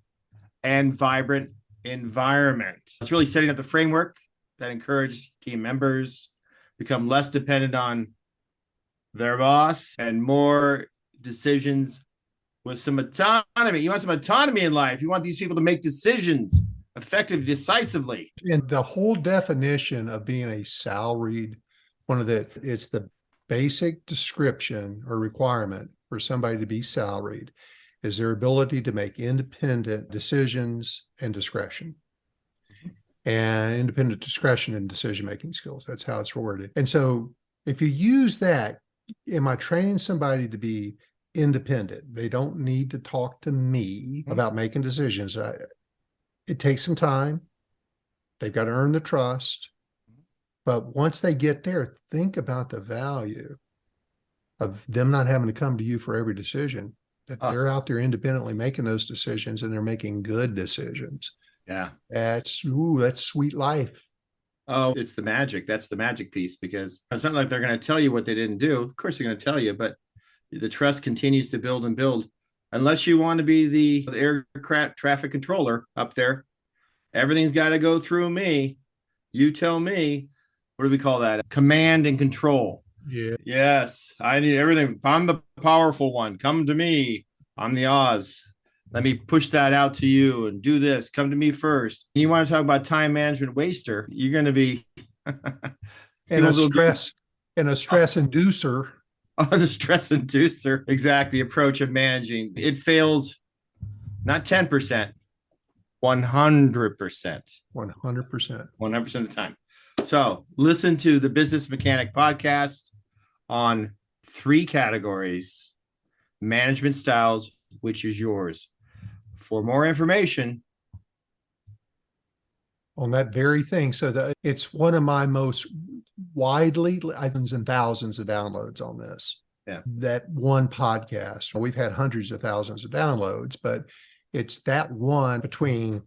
and vibrant environment. It's really setting up the framework that encourages team members become less dependent on their boss and more decisions with some autonomy. You want some autonomy in life. You want these people to make decisions effectively, decisively. and the whole definition of being a salaried, it's the basic description or requirement for somebody to be salaried is their ability to make independent decisions and discretion. And independent discretion and decision-making skills. That's how it's worded. And so if you use that, am I training somebody to be independent? They don't need to talk to me about making decisions. It takes some time. They've got to earn the trust. But once they get there, think about the value of them not having to come to you for every decision, that they're out there independently making those decisions and they're making good decisions. Yeah. That's sweet life. Oh, it's the magic. That's the magic piece, because it's not like they're going to tell you what they didn't do. Of course, they're going to tell you, but the trust continues to build and build. Unless you want to be the air traffic controller up there, everything's got to go through me. You tell me. What do we call that? Command and control. Yeah. Yes, I need everything. I'm the powerful one. Come to me. I'm the Oz. Let me push that out to you and do this. Come to me first. You want to talk about time management waster? You're going to be and a stress inducer. Oh, the stress inducer. Exactly. Approach of managing. It fails not 10%, 100%. 100%. 100% of the time. So listen to the Business Mechanic podcast on 3 categories: management styles, which is yours. For more information on that very thing. So it's one of my most widely, thousands and thousands of downloads on this. Yeah. That one podcast. We've had hundreds of thousands of downloads, but it's that one between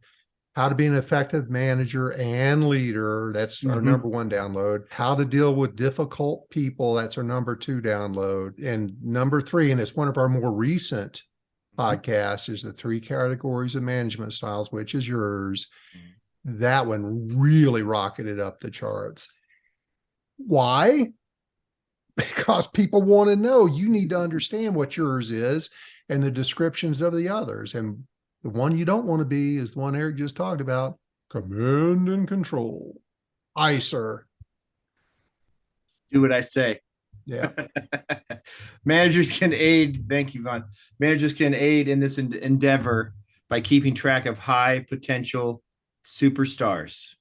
how to be an effective manager and leader. That's our number 1 download. How to deal with difficult people. That's our number 2 download. And number 3, and it's one of our more recent podcasts, is the 3 categories of management styles, which is yours. That one really rocketed up the charts. Why? Because people want to know. You need to understand what yours is and the descriptions of the others. And the one you don't want to be is the one Eric just talked about: command and control. Aye, sir. Do what I say. Yeah. Managers can aid. Thank you, Vaughn. Managers can aid in this endeavor by keeping track of high potential superstars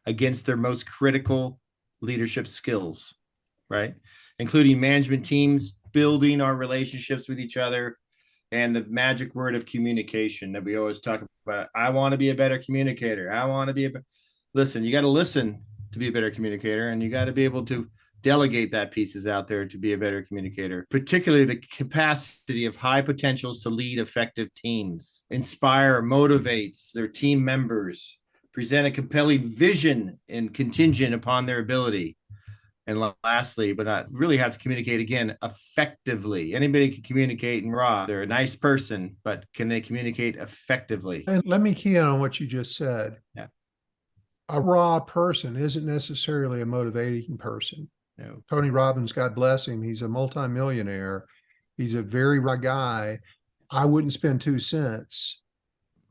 against their most critical leadership skills, right? Including management teams, building our relationships with each other, and the magic word of communication that we always talk about. I want to be a better communicator. I want to be listen, you got to listen to be a better communicator, and you got to be able to delegate that pieces out there to be a better communicator, particularly the capacity of high potentials to lead effective teams, inspire, motivates their team members, present a compelling vision and contingent upon their ability. And lastly, but not really have to communicate again effectively. Anybody can communicate in raw. They're a nice person, but can they communicate effectively? And let me key in on what you just said. Yeah. A raw person isn't necessarily a motivating person. No. Tony Robbins, God bless him, he's a multimillionaire. He's a very raw guy. I wouldn't spend 2 cents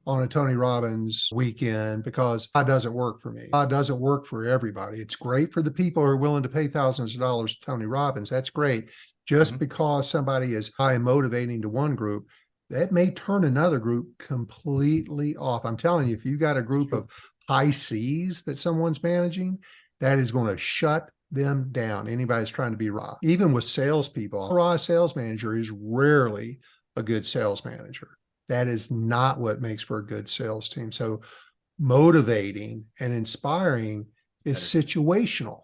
on a Tony Robbins weekend because it doesn't work for me. It doesn't work for everybody. It's great for the people who are willing to pay thousands of dollars to Tony Robbins. That's great. Just because somebody is high and motivating to one group, that may turn another group completely off. I'm telling you, if you got a group of high C's that someone's managing, that is going to shut them down. Anybody's trying to be raw. Even with salespeople, a raw sales manager is rarely a good sales manager. That is not what makes for a good sales team. So motivating and inspiring is situational.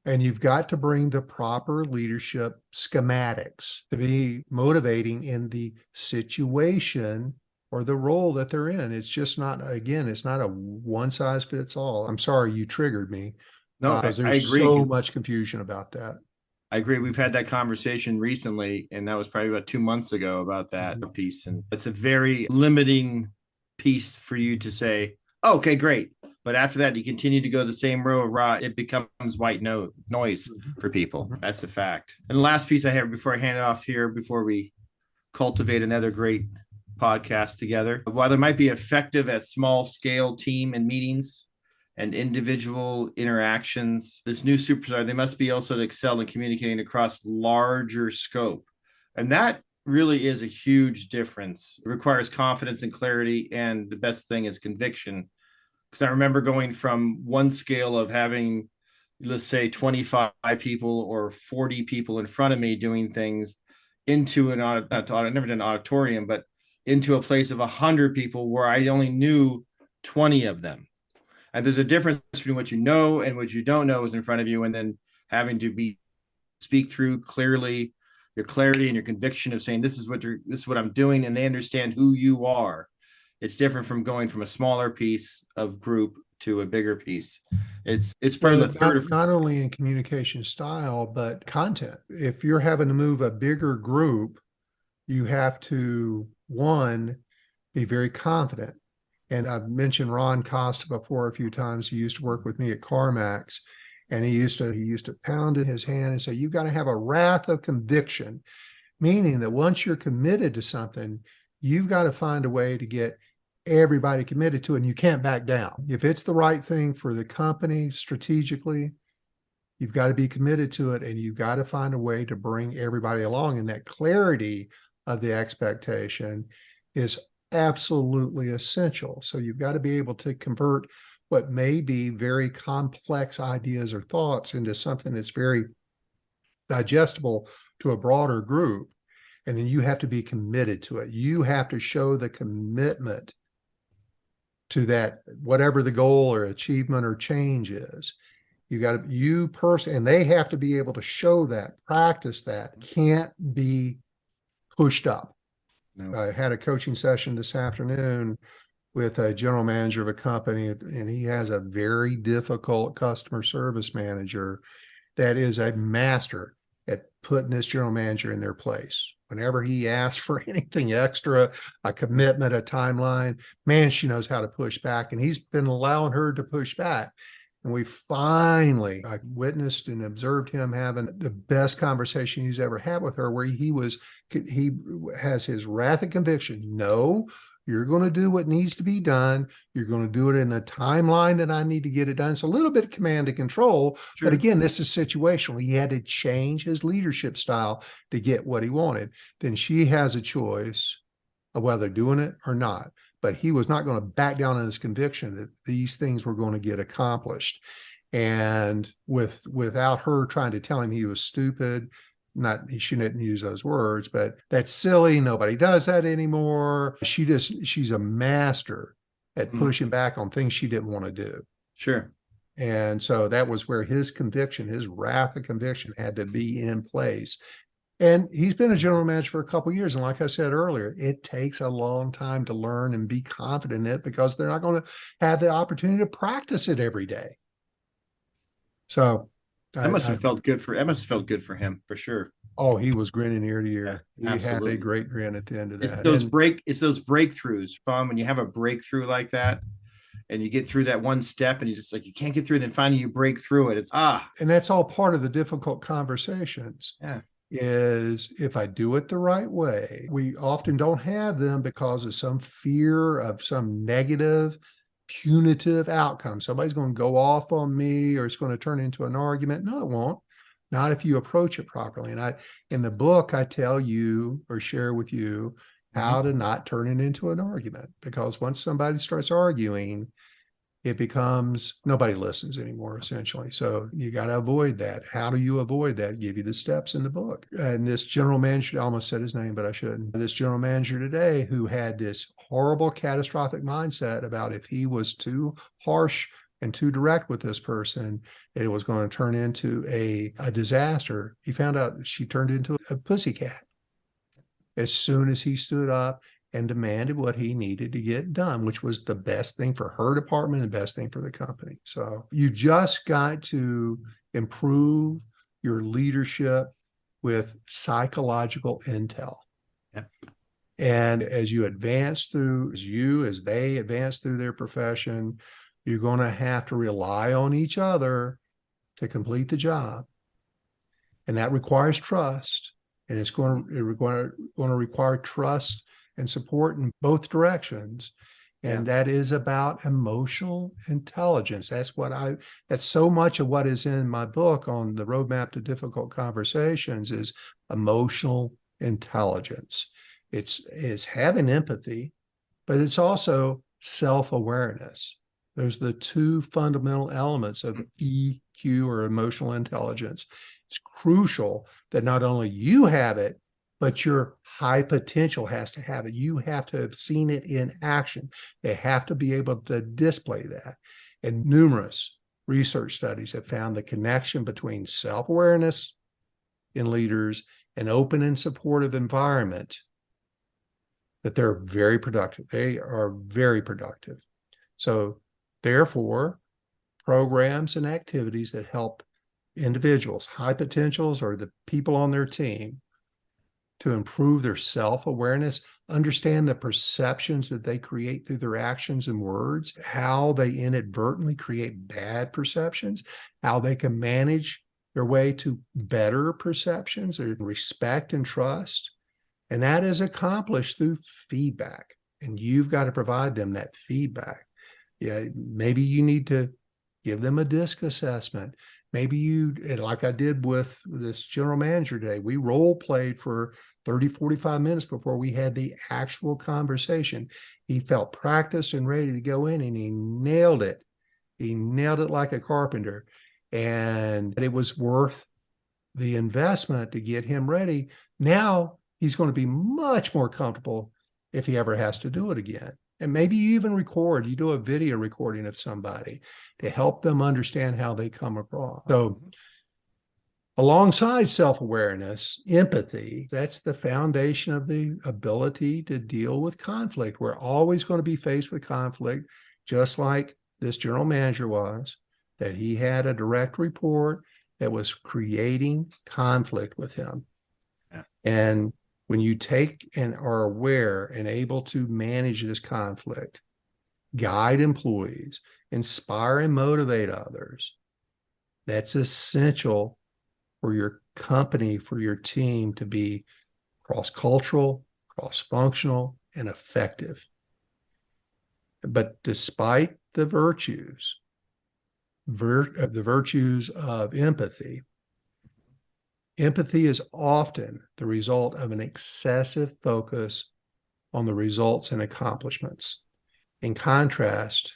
And you've got to bring the proper leadership schematics to be motivating in the situation or the role that they're in. It's just not, again, it's not a one size fits all. I'm sorry you triggered me No, because I there's agree. so much confusion about that. I agree. We've had that conversation recently, and that was probably about 2 months ago about that piece. And it's a very limiting piece for you to say, oh, okay, great. But after that, you continue to go the same row of raw, it becomes white noise for people. That's a fact. And the last piece I have before I hand it off here, before we cultivate another great podcast together, while they might be effective at small scale team and meetings and individual interactions, this new superstar, they must be also to excel in communicating across larger scope. And that really is a huge difference. It requires confidence and clarity. And the best thing is conviction. Because I remember going from one scale of having, let's say, 25 people or 40 people in front of me doing things into I've never done an auditorium, but into a place of 100 people where I only knew 20 of them. And there's a difference between what you know and what you don't know is in front of you, and then having to speak through clearly your clarity and your conviction of saying this is what I'm doing, and they understand who you are. It's different from going from a smaller piece of group to a bigger piece. It's probably the third. Not only in communication style, but content. If you're having to move a bigger group, you have to, one, be very confident. And I've mentioned Ron Costa before a few times. He used to work with me at CarMax, and he used to pound in his hand and say, you've got to have a wrath of conviction, meaning that once you're committed to something, you've got to find a way to get everybody committed to it, and you can't back down. If it's the right thing for the company strategically, you've got to be committed to it, and you've got to find a way to bring everybody along. And that clarity of the expectation is absolutely essential. So you've got to be able to convert what may be very complex ideas or thoughts into something that's very digestible to a broader group. And then you have to be committed to it. You have to show the commitment to that, whatever the goal or achievement or change is. And they have to be able to show that, practice that, can't be pushed up. No. I had a coaching session this afternoon with a general manager of a company, and he has a very difficult customer service manager that is a master at putting this general manager in their place. Whenever he asks for anything extra, a commitment, a timeline, man, she knows how to push back. And he's been allowing her to push back. And I witnessed and observed him having the best conversation he's ever had with her, where he has his wrath and conviction. No, you're going to do what needs to be done. You're going to do it in the timeline that I need to get it done. It's a little bit of command and control. Sure. But again, this is situational. He had to change his leadership style to get what he wanted. Then she has a choice of whether doing it or not. But he was not going to back down on his conviction that these things were going to get accomplished. And without her trying to tell him he was stupid, she didn't use those words, but that's silly. Nobody does that anymore. She's a master at pushing back on things she didn't want to do. Sure. And so that was where his conviction, his wrath of conviction had to be in place. And he's been a general manager for a couple of years. And like I said earlier, it takes a long time to learn and be confident in it because they're not going to have the opportunity to practice it every day. So that must have felt good for him for sure. Oh, he was grinning ear to ear. Yeah, he had a great grin at the end of that. It's those breakthroughs, Fun, when you have a breakthrough like that and you get through that one step and you can't get through it, and finally you break through it. And that's all part of the difficult conversations. Yeah. Is if I do it the right way. We often don't have them because of some fear of some negative, punitive outcome. Somebody's going to go off on me, or it's going to turn into an argument. No, it won't. Not if you approach it properly. And in the book, I tell you or share with you how to not turn it into an argument, because once somebody starts arguing, it becomes nobody listens anymore, essentially. So you got to avoid that. How do you avoid that? Give you the steps in the book. And this general manager, I almost said his name, but I shouldn't. This general manager today who had this horrible catastrophic mindset about if he was too harsh and too direct with this person, it was going to turn into a disaster. He found out she turned into a pussycat. As soon as he stood up and demanded what he needed to get done, which was the best thing for her department and the best thing for the company. So you just got to improve your leadership with psychological intel. Yep. And as you advance through, as they advance through their profession, you're going to have to rely on each other to complete the job. And that requires trust. And it's going to require trust and support in both directions. And that is about emotional intelligence. That's so much of what is in my book on the roadmap to difficult conversations is emotional intelligence. It's having empathy, but it's also self-awareness. There's the two fundamental elements of EQ, or emotional intelligence. It's crucial that not only you have it, but your high potential has to have it. You have to have seen it in action. They have to be able to display that. And numerous research studies have found the connection between self-awareness in leaders and open and supportive environment, that they're very productive. They are very productive. So therefore, programs and activities that help individuals, high potentials, or the people on their team, to improve their self-awareness, understand the perceptions that they create through their actions and words, how they inadvertently create bad perceptions, how they can manage their way to better perceptions and respect and trust. And that is accomplished through feedback. And you've got to provide them that feedback. Yeah, maybe you need to give them a DISC assessment. Maybe you, like I did with this general manager today, we role played for 30, 45 minutes before we had the actual conversation. He felt practiced and ready to go in, and he nailed it. He nailed it like a carpenter. And it was worth the investment to get him ready. Now he's going to be much more comfortable if he ever has to do it again. And maybe you even you do a video recording of somebody to help them understand how they come across. So alongside self-awareness, empathy, that's the foundation of the ability to deal with conflict. We're always going to be faced with conflict, just like this general manager was, that he had a direct report that was creating conflict with him. Yeah. And when you take and are aware and able to manage this conflict, guide employees, inspire and motivate others, that's essential for your company, for your team to be cross-cultural, cross-functional, and effective. But despite the virtues of empathy, empathy is often the result of an excessive focus on the results and accomplishments. In contrast,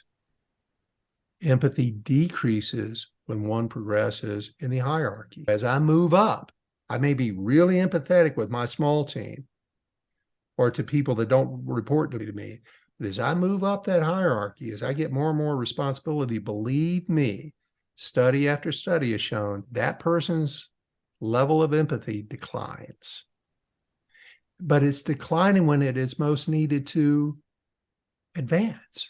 empathy decreases when one progresses in the hierarchy. As I move up, I may be really empathetic with my small team or to people that don't report to me. But as I move up that hierarchy, as I get more and more responsibility, believe me, study after study has shown that person's level of empathy declines. But it's declining when it is most needed to advance.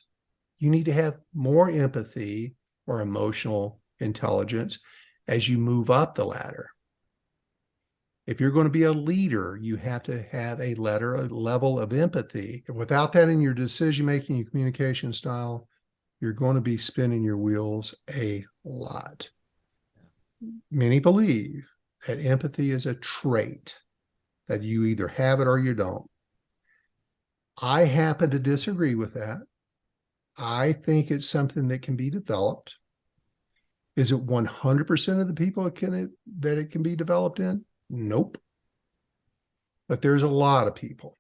You need to have more empathy or emotional intelligence as you move up the ladder. If you're going to be a leader, you have to have a level of empathy. And without that in your decision-making, your communication style, you're going to be spinning your wheels a lot. Many believe that empathy is a trait, that you either have it or you don't. I happen to disagree with that. I think it's something that can be developed. Is it 100% of the people that it can be developed in? Nope. But there's a lot of people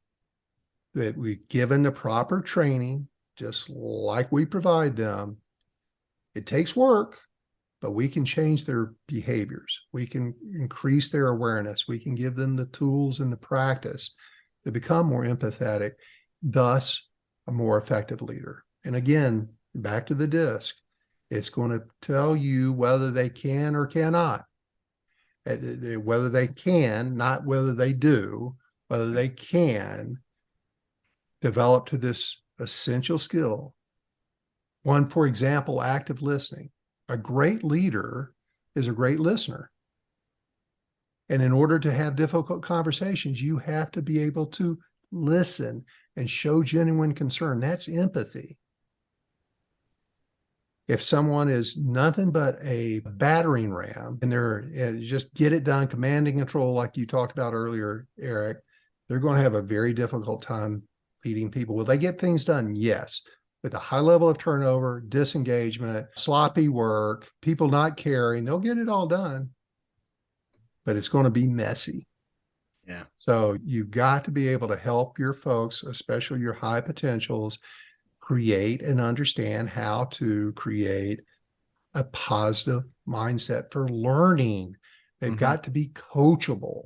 that we've given the proper training, just like we provide them. It takes work, but we can change their behaviors. We can increase their awareness. We can give them the tools and the practice to become more empathetic, thus a more effective leader. And again, back to the DISC, it's going to tell you whether they can or cannot. Whether they can, not whether they do, whether they can develop to this essential skill. One, for example, active listening. A great leader is a great listener. And in order to have difficult conversations, you have to be able to listen and show genuine concern. That's empathy. If someone is nothing but a battering ram and they're just get it done, command and control, like you talked about earlier, Eric, they're going to have a very difficult time leading people. Will they get things done? Yes. With a high level of turnover, disengagement, sloppy work, people not caring, they'll get it all done, but it's going to be messy. Yeah. So you've got to be able to help your folks, especially your high potentials, create and understand how to create a positive mindset for learning. They've got to be coachable.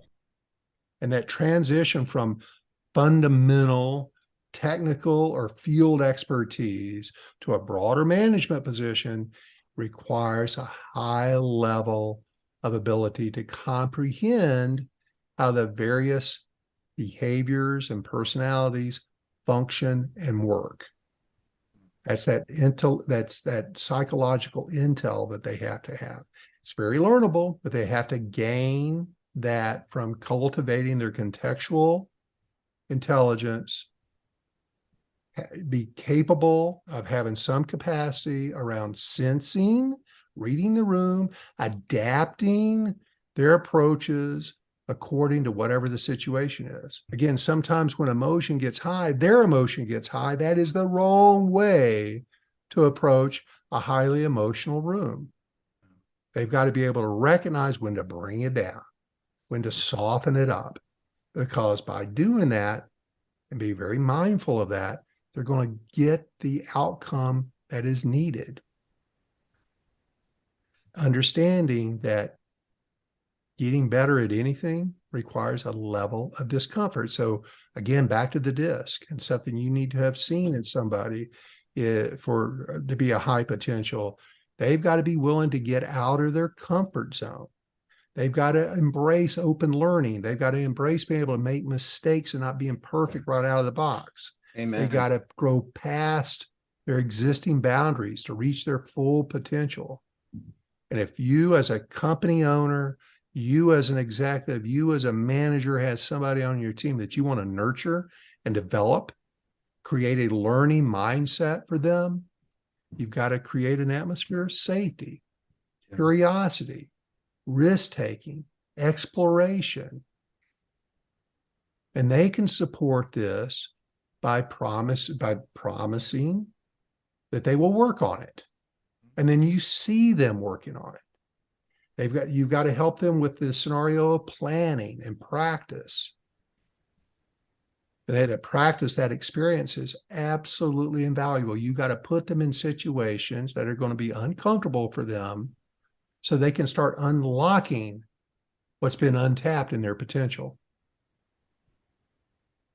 And that transition from fundamental technical or field expertise to a broader management position requires a high level of ability to comprehend how the various behaviors and personalities function and work. That's that psychological intel that they have to have. It's very learnable, but they have to gain that from cultivating their contextual intelligence, be capable of having some capacity around sensing, reading the room, adapting their approaches according to whatever the situation is. Again, sometimes when emotion gets high, their emotion gets high. That is the wrong way to approach a highly emotional room. They've got to be able to recognize when to bring it down, when to soften it up, because by doing that and be very mindful of that, they're going to get the outcome that is needed. Understanding that getting better at anything requires a level of discomfort. So again, back to the disc, and something you need to have seen in somebody to be a high potential. They've got to be willing to get out of their comfort zone. They've got to embrace open learning. They've got to embrace being able to make mistakes and not being perfect right out of the box. Amen. They got to grow past their existing boundaries to reach their full potential. And if you as a company owner, you as an executive, you as a manager has somebody on your team that you want to nurture and develop, create a learning mindset for them, you've got to create an atmosphere of safety, curiosity, risk-taking, exploration. And they can support this by promising that they will work on it. And then you see them working on it. You've got to help them with the scenario of planning and practice. And that practice, that experience is absolutely invaluable. You've got to put them in situations that are going to be uncomfortable for them so they can start unlocking what's been untapped in their potential.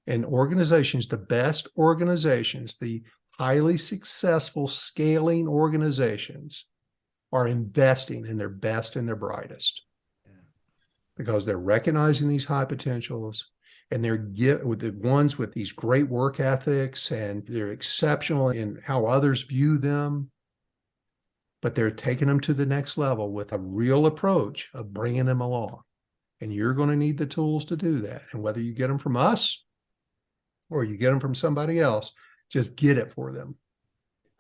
And organizations, the best organizations, the highly successful scaling organizations are investing in their best and their brightest because they're recognizing these high potentials and they're with the ones with these great work ethics and they're exceptional in how others view them, but they're taking them to the next level with a real approach of bringing them along. And you're going to need the tools to do that. And whether you get them from us or you get them from somebody else, just get it for them.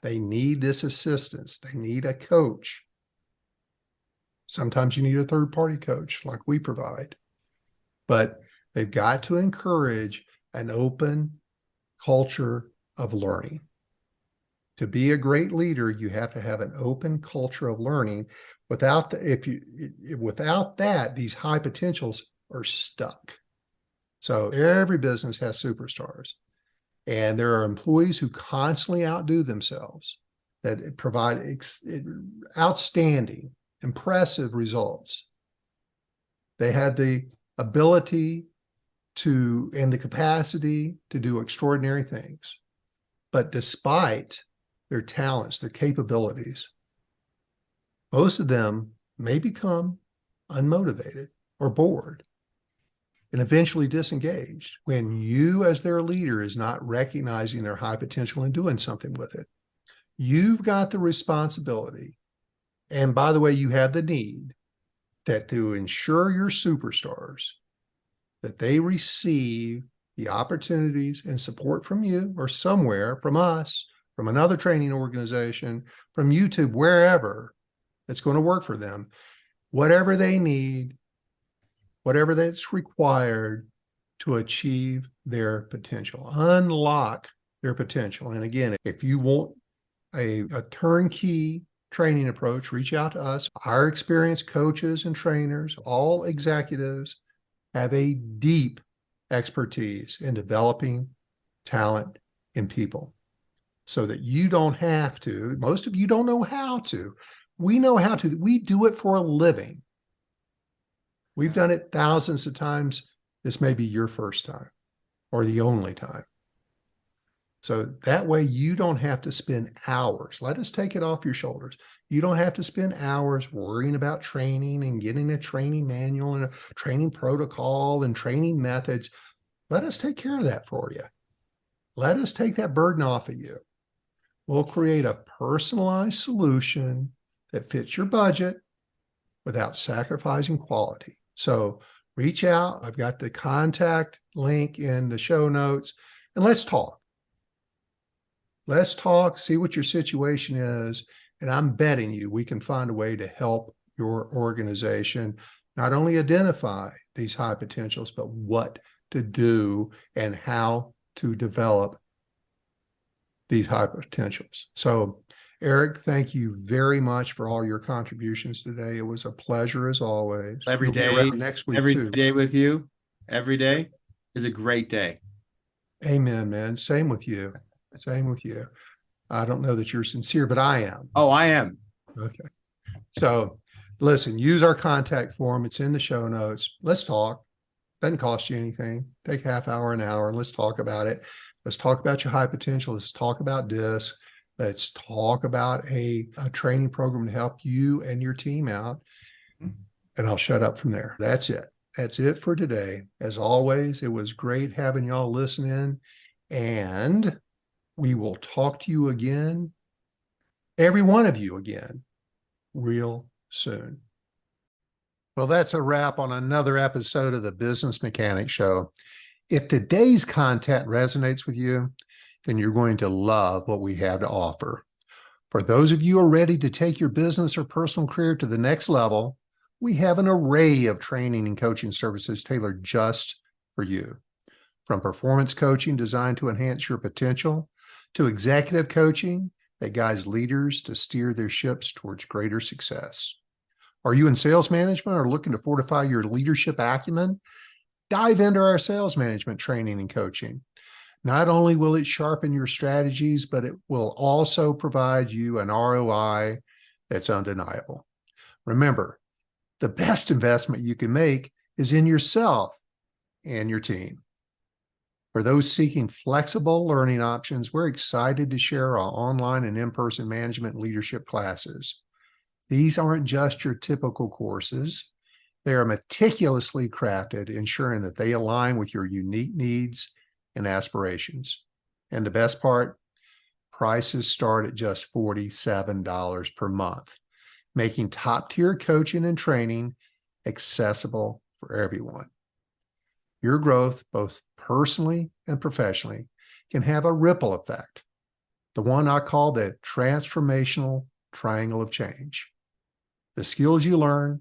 They need this assistance. They need a coach. Sometimes you need a third-party coach like we provide. But they've got to encourage an open culture of learning. To be a great leader, you have to have an open culture of learning. Without that, these high potentials are stuck. So every business has superstars. And there are employees who constantly outdo themselves that provide outstanding, impressive results. They have the ability and the capacity to do extraordinary things. But despite their talents, their capabilities, most of them may become unmotivated or bored. and eventually disengaged when you as their leader is not recognizing their high potential and doing something with it. You've got the responsibility, and by the way, you have the need, that to ensure your superstars, that they receive the opportunities and support from you or somewhere, from us, from another training organization, from YouTube, wherever it's going to work for them, whatever they need, whatever that's required to achieve their potential, unlock their potential. And again, if you want a turnkey training approach, reach out to us. Our experienced coaches and trainers, all executives, have a deep expertise in developing talent in people so that you don't have to. Most of you don't know how to. We know how to. We do it for a living. We've done it thousands of times. This may be your first time or the only time. So that way you don't have to spend hours. Let us take it off your shoulders. You don't have to spend hours worrying about training and getting a training manual and a training protocol and training methods. Let us take care of that for you. Let us take that burden off of you. We'll create a personalized solution that fits your budget without sacrificing quality. So reach out. I've got the contact link in the show notes, and let's talk. Let's talk, see what your situation is, and I'm betting you we can find a way to help your organization not only identify these high potentials, but what to do and how to develop these high potentials. So, Eric, thank you very much for all your contributions today. It was a pleasure as always. Every You'll be day, around next week every too. day with you, every day is a great day. Amen, man. Same with you. Same with you. I don't know that you're sincere, but I am. Oh, I am. Okay. So listen, use our contact form. It's in the show notes. Let's talk. Doesn't cost you anything. Take half hour, an hour, and let's talk about it. Let's talk about your high potential. Let's talk about DISC. Let's talk about a training program to help you and your team out. And I'll shut up from there. That's it. That's it for today. As always, it was great having y'all listening. And we will talk to you again, every one of you again, real soon. Well, that's a wrap on another episode of the Business Mechanic Show. If today's content resonates with you, then you're going to love what we have to offer. For those of you who are ready to take your business or personal career to the next level, we have an array of training and coaching services tailored just for you. From performance coaching designed to enhance your potential, to executive coaching that guides leaders to steer their ships towards greater success. Are you in sales management or looking to fortify your leadership acumen? Dive into our sales management training and coaching. Not only will it sharpen your strategies, but it will also provide you an ROI that's undeniable. Remember, the best investment you can make is in yourself and your team. For those seeking flexible learning options, we're excited to share our online and in-person management leadership classes. These aren't just your typical courses. They are meticulously crafted, ensuring that they align with your unique needs and aspirations. And the best part, prices start at just $47 per month, making top-tier coaching and training accessible for everyone. Your growth, both personally and professionally, can have a ripple effect, the one I call the transformational triangle of change. The skills you learn,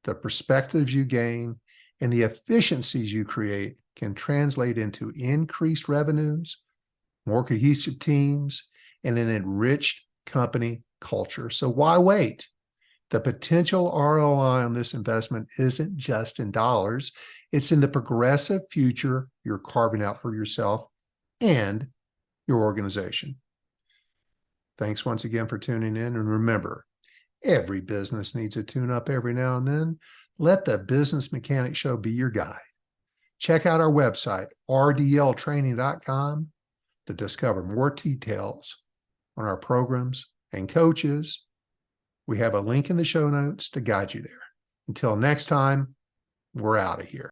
the perspectives you gain, and the efficiencies you create can translate into increased revenues, more cohesive teams, and an enriched company culture. So why wait? The potential ROI on this investment isn't just in dollars, it's in the progressive future you're carving out for yourself and your organization. Thanks once again for tuning in. And remember, every business needs a tune-up every now and then. Let the Business Mechanic Show be your guide. Check out our website, rdltraining.com, to discover more details on our programs and coaches. We have a link in the show notes to guide you there. Until next time, we're out of here.